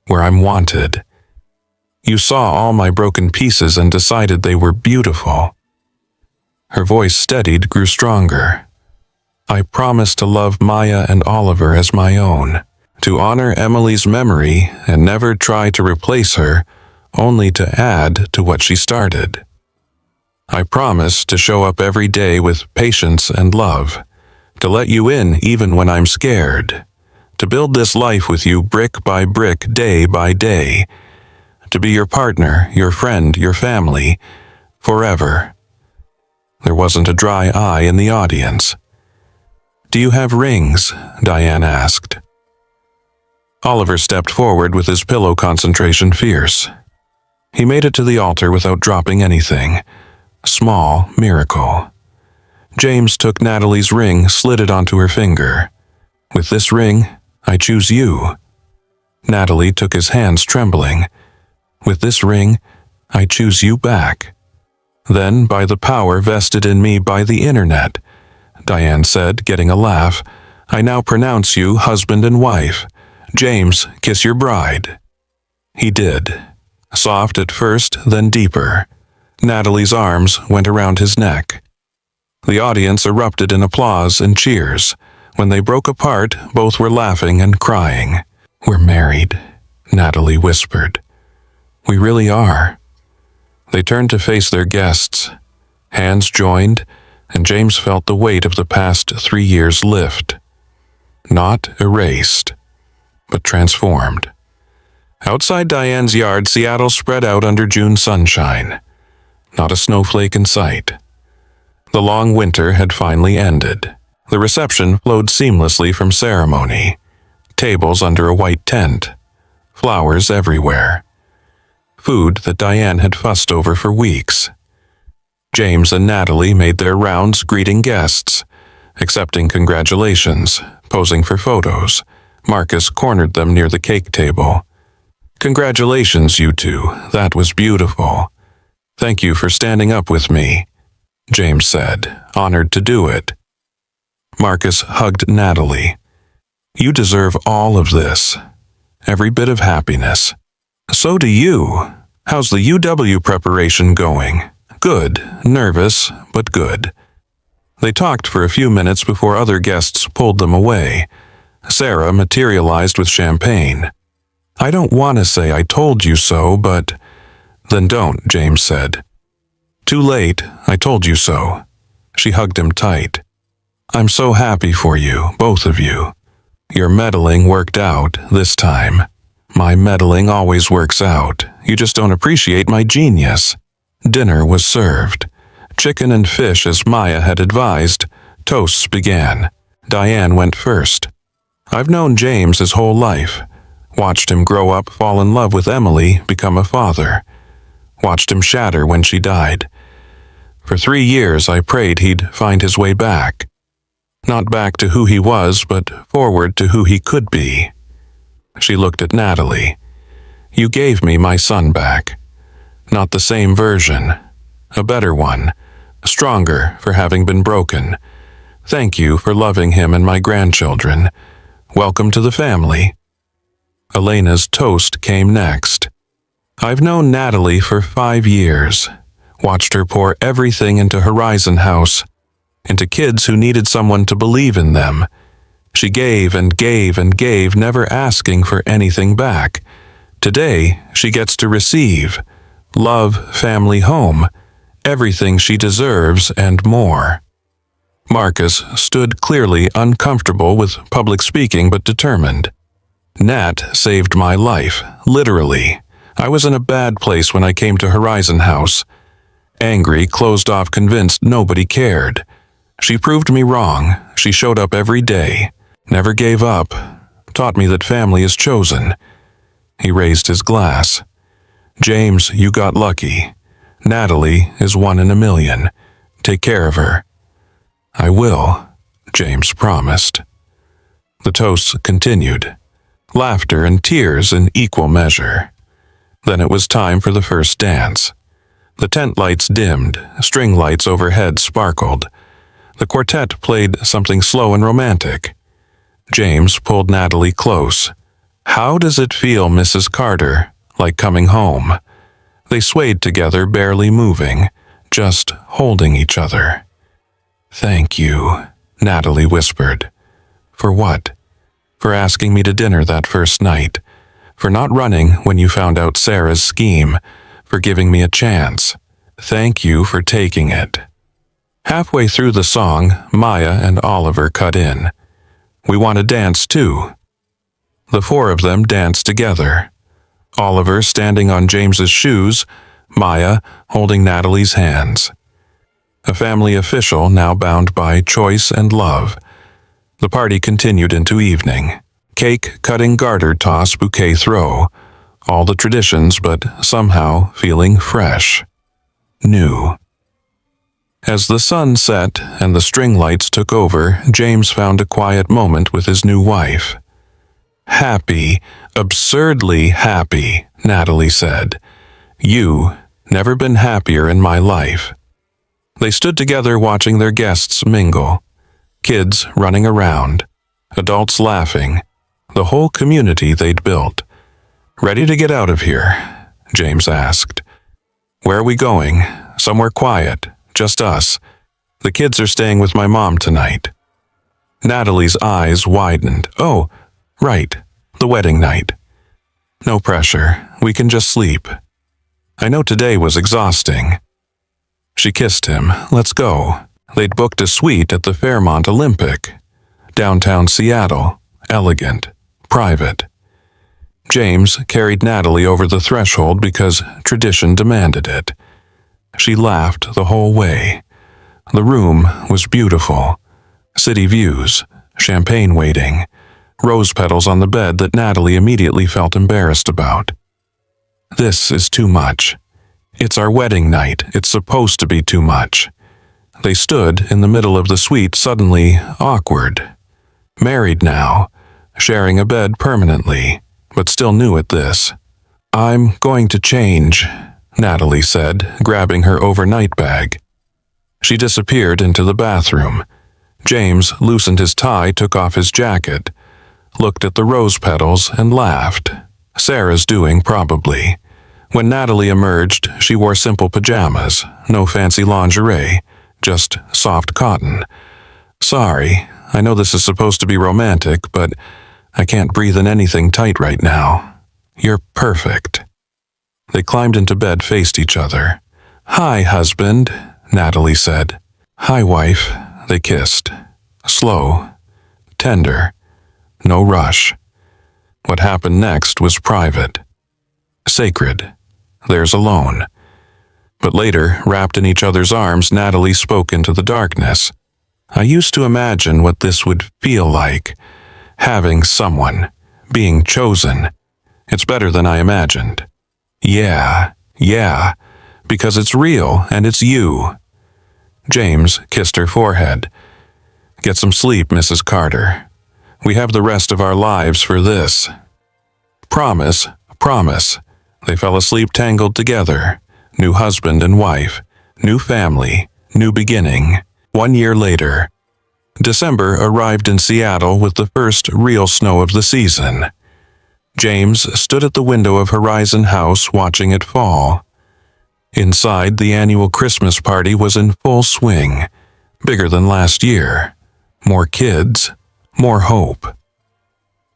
where I'm wanted. You saw all my broken pieces and decided they were beautiful." Her voice steadied, grew stronger. "I promise to love Maya and Oliver as my own, to honor Emily's memory and never try to replace her, only to add to what she started. I promise to show up every day with patience and love, to let you in even when I'm scared, to build this life with you brick by brick, day by day, to be your partner, your friend, your family, forever." There wasn't a dry eye in the audience. "Do you have rings?" Diane asked. Oliver stepped forward with his pillow concentration fierce. He made it to the altar without dropping anything. Small miracle. James took Natalie's ring, slid it onto her finger. "With this ring, I choose you." Natalie took his hands, trembling. "With this ring, I choose you back." "Then, by the power vested in me by the internet," Diane said, getting a laugh, "I now pronounce you husband and wife. James, kiss your bride." He did. Soft at first, then deeper. Natalie's arms went around his neck. The audience erupted in applause and cheers. When they broke apart, both were laughing and crying. "We're married," Natalie whispered. "We really are." They turned to face their guests. Hands joined, and James felt the weight of the past 3 years lift. Not erased, but transformed. Outside Diane's yard, Seattle spread out under June sunshine. Not a snowflake in sight. The long winter had finally ended. The reception flowed seamlessly from ceremony. Tables under a white tent. Flowers everywhere. Food that Diane had fussed over for weeks. James and Natalie made their rounds greeting guests, accepting congratulations, posing for photos. Marcus cornered them near the cake table. "Congratulations, you two. That was beautiful. Thank you for standing up with me," James said, honored to do it. Marcus hugged Natalie. "You deserve all of this. Every bit of happiness. So do you. How's the UW preparation going?" "Good. Nervous, but good." They talked for a few minutes before other guests pulled them away. Sarah materialized with champagne. "I don't want to say I told you so, but—" "Then don't," James said. "Too late. I told you so." She hugged him tight. "I'm so happy for you, both of you. Your meddling worked out this time. My meddling always works out. You just don't appreciate my genius." Dinner was served. Chicken and fish as Maya had advised. Toasts began. Diane went first. "I've known James his whole life. Watched him grow up, fall in love with Emily, become a father. Watched him shatter when she died. For 3 years I prayed he'd find his way back. Not back to who he was, but forward to who he could be." She looked at Natalie. "You gave me my son back. Not the same version. A better one. Stronger for having been broken. Thank you for loving him and my grandchildren. Welcome to the family." Elena's toast came next. "I've known Natalie for 5 years. Watched her pour everything into Horizon House, into kids who needed someone to believe in them. She gave and gave and gave, never asking for anything back. Today, she gets to receive. Love, family, home. Everything she deserves and more." Marcus stood clearly uncomfortable with public speaking but determined. "Nat saved my life, literally. I was in a bad place when I came to Horizon House. Angry, closed off, convinced nobody cared. She proved me wrong. She showed up every day. Never gave up. Taught me that family is chosen." He raised his glass. "James, you got lucky. Natalie is 1 in a million. Take care of her." "I will," James promised. The toasts continued. Laughter and tears in equal measure. Then it was time for the first dance. The tent lights dimmed, string lights overhead sparkled. The quartet played something slow and romantic. James pulled Natalie close. "How does it feel, Mrs. Carter? Like coming home?" They swayed together, barely moving, just holding each other. "Thank you," Natalie whispered. "For what?" "For asking me to dinner that first night. For not running when you found out Sarah's scheme. For giving me a chance. Thank you for taking it." Halfway through the song, Maya and Oliver cut in. "We want to dance too." The 4 of them danced together. Oliver standing on James's shoes, Maya holding Natalie's hands. A family official now bound by choice and love. The party continued into evening. Cake cutting, garter toss, bouquet throw. All the traditions, but somehow feeling fresh. New. As the sun set and the string lights took over, James found a quiet moment with his new wife. "Happy, absurdly happy," Natalie said. "You, never been happier in my life." They stood together watching their guests mingle. Kids running around. Adults laughing. The whole community they'd built. "Ready to get out of here?" James asked. "Where are we going?" "Somewhere quiet. Just us. The kids are staying with my mom tonight." Natalie's eyes widened. "Oh, right. The wedding night." "No pressure. We can just sleep. I know today was exhausting." She kissed him. "Let's go." They'd booked a suite at the Fairmont Olympic. Downtown Seattle. Elegant. Private. James carried Natalie over the threshold because tradition demanded it. She laughed the whole way. The room was beautiful. City views, champagne waiting, rose petals on the bed that Natalie immediately felt embarrassed about. This is too much. It's our wedding night. It's supposed to be too much. They stood in the middle of the suite, suddenly awkward. Married now, sharing a bed permanently, but still new at this. "I'm going to change," Natalie said, grabbing her overnight bag. She disappeared into the bathroom. James loosened his tie, took off his jacket, looked at the rose petals, and laughed. Sarah's doing, probably. When Natalie emerged, she wore simple pajamas, no fancy lingerie, just soft cotton. "Sorry, I know this is supposed to be romantic, but I can't breathe in anything tight right now. You're perfect." They climbed into bed, faced each other. "Hi, husband," Natalie said. "Hi, wife." They kissed. Slow, tender, no rush. What happened next was private. Sacred. Theirs alone. But later, wrapped in each other's arms, Natalie spoke into the darkness. "I used to imagine what this would feel like. Having someone. Being chosen. It's better than I imagined." Yeah, because it's real and it's you." James kissed her forehead. "Get some sleep, Mrs. Carter. We have the rest of our lives for this." "Promise, promise." They fell asleep tangled together. New husband and wife. New family. New beginning. 1 year later. December arrived in Seattle with the first real snow of the season. James stood at the window of Horizon House watching it fall. Inside, the annual Christmas party was in full swing, bigger than last year. More kids, more hope.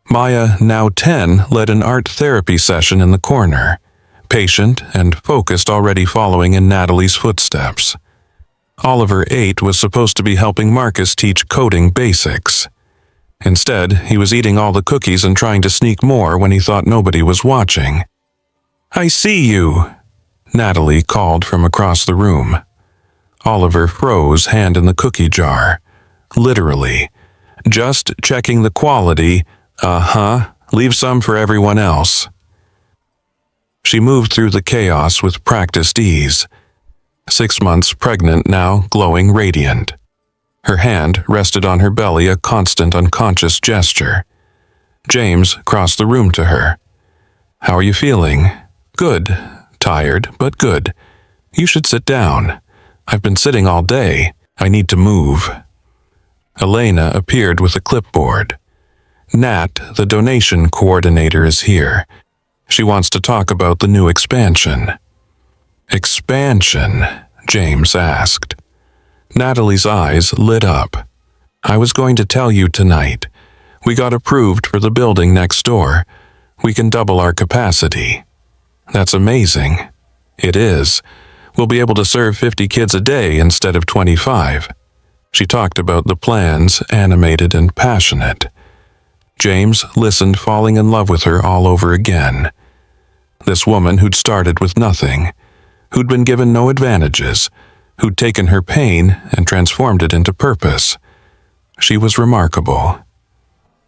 Maya, now 10, led an art therapy session in the corner, patient and focused, already following in Natalie's footsteps. Oliver, 8, was supposed to be helping Marcus teach coding basics. Instead, he was eating all the cookies and trying to sneak more when he thought nobody was watching. "I see you," Natalie called from across the room. Oliver froze, hand in the cookie jar. Literally. "Just checking the quality. Leave some for everyone else." She moved through the chaos with practiced ease. 6 months pregnant now, glowing radiant. Her hand rested on her belly, a constant unconscious gesture. James crossed the room to her. "How are you feeling?" "Good. Tired, but good. You should sit down. I've been sitting all day. I need to move." Elena appeared with a clipboard. "Nat, the donation coordinator, is here. She wants to talk about the new expansion." "Expansion?" James asked. Natalie's eyes lit up. "I was going to tell you tonight. We got approved for the building next door. We can double our capacity." "That's amazing." "It is. We'll be able to serve 50 kids a day instead of 25. She talked about the plans, animated and passionate. James listened, falling in love with her all over again. This woman who'd started with nothing, who'd been given no advantages, who'd taken her pain and transformed it into purpose. She was remarkable.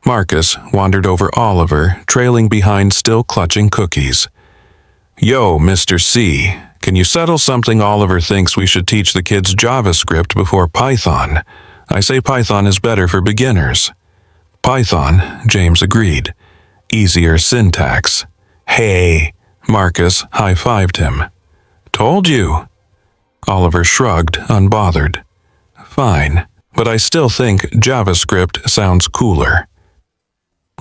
Marcus wandered over Oliver, trailing behind, still clutching cookies. "Yo, Mr. C, can you settle something? Oliver thinks we should teach the kids JavaScript before Python. I say Python is better for beginners." "Python," James agreed. "Easier syntax." "Hey," Marcus high-fived him. "Told you." Oliver shrugged, unbothered. "Fine, but I still think JavaScript sounds cooler."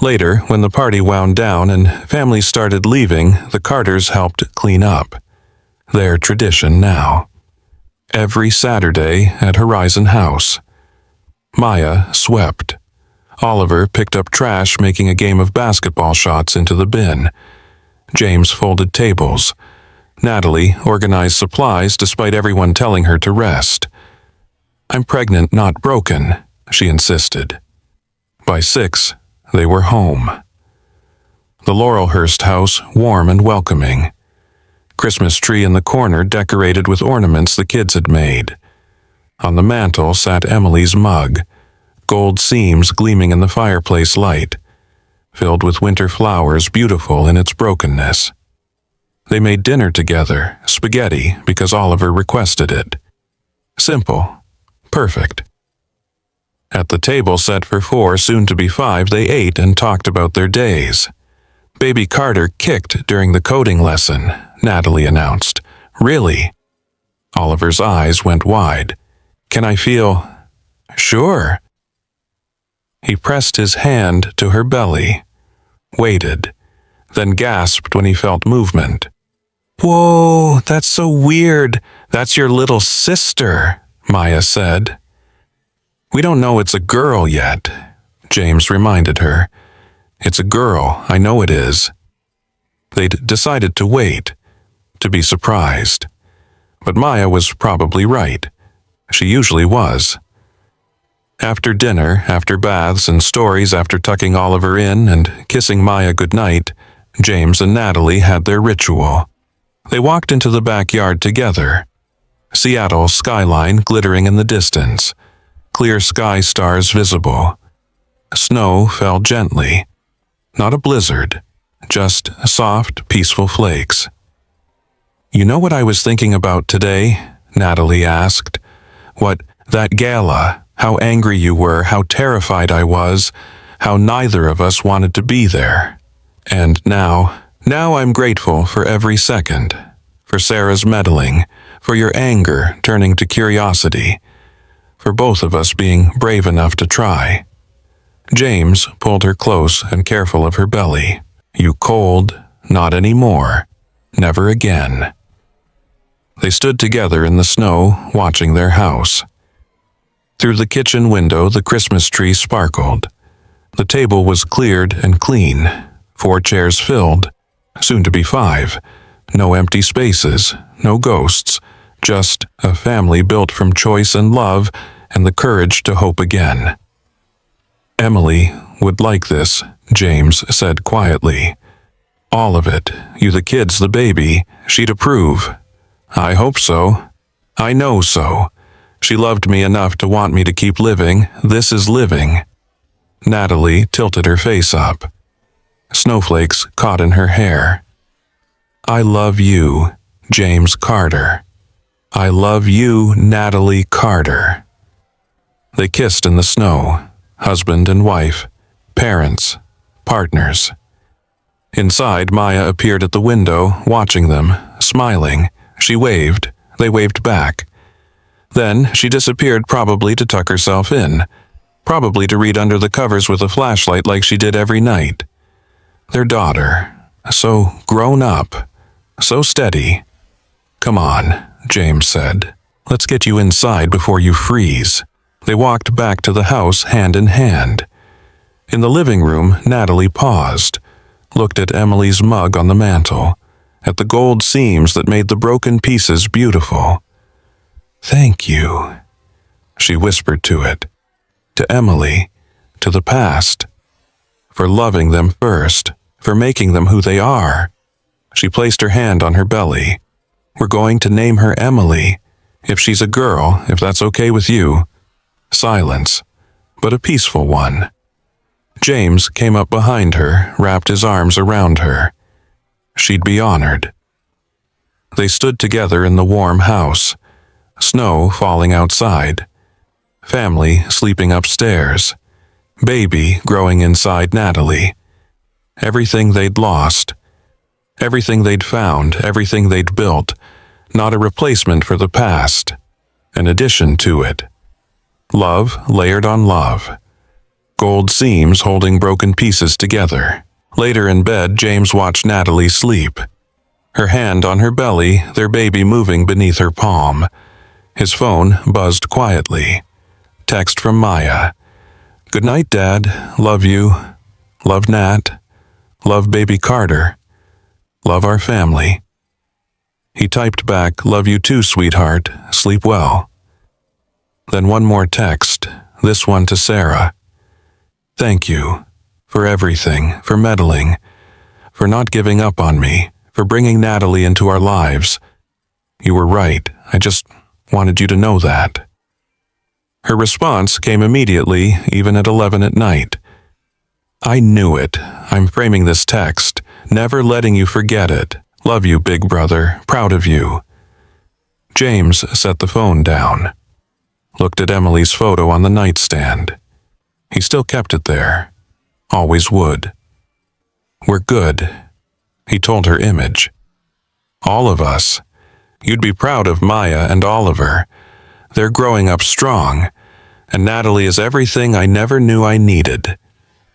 Later, when the party wound down and families started leaving, the Carters helped clean up. Their tradition now. Every Saturday at Horizon House. Maya swept. Oliver picked up trash, making a game of basketball shots into the bin. James folded tables. Natalie organized supplies despite everyone telling her to rest. "I'm pregnant, not broken," she insisted. By 6, they were home. The Laurelhurst house, warm and welcoming. Christmas tree in the corner decorated with ornaments the kids had made. On the mantel sat Emily's mug, gold seams gleaming in the fireplace light, filled with winter flowers beautiful in its brokenness. They made dinner together, spaghetti, because Oliver requested it. Simple. Perfect. At the table set for 4, soon to be 5, they ate and talked about their days. Baby Carter kicked during the coding lesson, Natalie announced. Really? Oliver's eyes went wide. Can I feel? Sure. He pressed his hand to her belly, waited, then gasped when he felt movement. Whoa, that's so weird. That's your little sister, Maya said. We don't know it's a girl yet, James reminded her. It's a girl, I know it is. They'd decided to wait, to be surprised. But Maya was probably right. She usually was. After dinner, after baths and stories, after tucking Oliver in and kissing Maya goodnight, James and Natalie had their ritual. They walked into the backyard together. Seattle skyline glittering in the distance, clear sky stars visible. Snow fell gently. Not a blizzard, just soft, peaceful flakes. You know what I was thinking about today? Natalie asked. What, that gala, how angry you were, how terrified I was, how neither of us wanted to be there. And now I'm grateful for every second, for Sarah's meddling, for your anger turning to curiosity, for both of us being brave enough to try. James pulled her close and careful of her belly. You cold, not anymore, never again. They stood together in the snow, watching their house. Through the kitchen window, the Christmas tree sparkled. The table was cleared and clean, 4 chairs filled, soon to be 5. No empty spaces, no ghosts, just a family built from choice and love and the courage to hope again. Emily would like this, James said quietly. All of it, you the kids, the baby, she'd approve. I hope so. I know so. She loved me enough to want me to keep living. This is living. Natalie tilted her face up. Snowflakes caught in her hair. I love you, James Carter. I love you, Natalie Carter. They kissed in the snow, husband and wife, parents, partners. Inside, Maya appeared at the window, watching them, smiling. She waved. They waved back. Then she disappeared, probably to tuck herself in, probably to read under the covers with a flashlight like she did every night. Their daughter, so grown up, so steady. Come on, James said. Let's get you inside before you freeze. They walked back to the house hand in hand. In the living room, Natalie paused, looked at Emily's mug on the mantel, at the gold seams that made the broken pieces beautiful. Thank you, she whispered to it, to Emily, to the past, for loving them first, for making them who they are. She placed her hand on her belly. We're going to name her Emily, if she's a girl, if that's okay with you. Silence, but a peaceful one. James came up behind her, wrapped his arms around her. She'd be honored. They stood together in the warm house, snow falling outside, family sleeping upstairs, baby growing inside Natalie. Everything they'd lost, everything they'd found, everything they'd built, not a replacement for the past, an addition to it. Love layered on love. Gold seams holding broken pieces together. Later in bed, James watched Natalie sleep. Her hand on her belly, their baby moving beneath her palm. His phone buzzed quietly. Text from Maya. Good night, Dad. Love you. Love Nat. Love baby Carter. Love our family. He typed back, love you too, sweetheart. Sleep well. Then one more text, this one to Sarah. Thank you for everything, for meddling, for not giving up on me, for bringing Natalie into our lives. You were right. I just wanted you to know that. Her response came immediately, even at 11 at night. I knew it. I'm framing this text, never letting you forget it. Love you, big brother. Proud of you. James set the phone down. Looked at Emily's photo on the nightstand. He still kept it there. Always would. We're good, he told her image. All of us. You'd be proud of Maya and Oliver. They're growing up strong, and Natalie is everything I never knew I needed.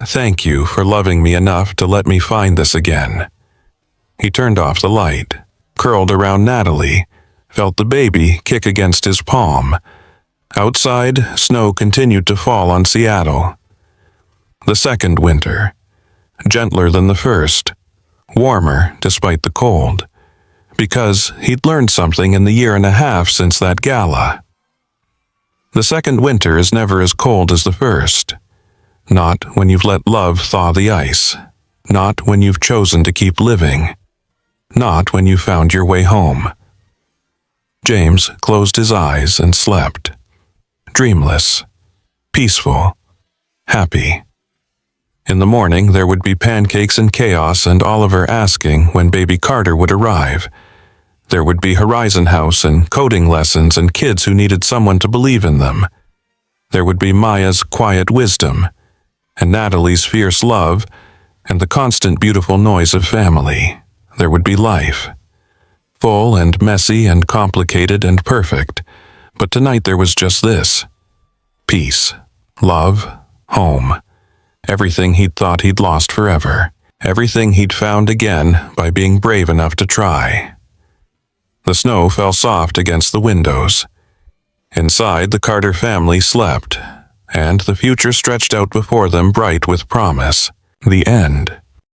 Thank you for loving me enough to let me find this again. He turned off the light, curled around Natalie, felt the baby kick against his palm. Outside, snow continued to fall on Seattle. The second winter, gentler than the first, warmer despite the cold, because he'd learned something in the year and a half since that gala. The second winter is never as cold as the first. Not when you've let love thaw the ice. Not when you've chosen to keep living. Not when you found your way home. James closed his eyes and slept. Dreamless. Peaceful. Happy. In the morning, there would be pancakes and chaos and Oliver asking when baby Carter would arrive. There would be Horizon House and coding lessons and kids who needed someone to believe in them. There would be Maya's quiet wisdom, and Natalie's fierce love, and the constant beautiful noise of family. There would be life. Full and messy and complicated and perfect. But tonight there was just this. Peace. Love. Home. Everything he'd thought he'd lost forever. Everything he'd found again by being brave enough to try. The snow fell soft against the windows. Inside, the Carter family slept, and the future stretched out before them bright with promise. The end.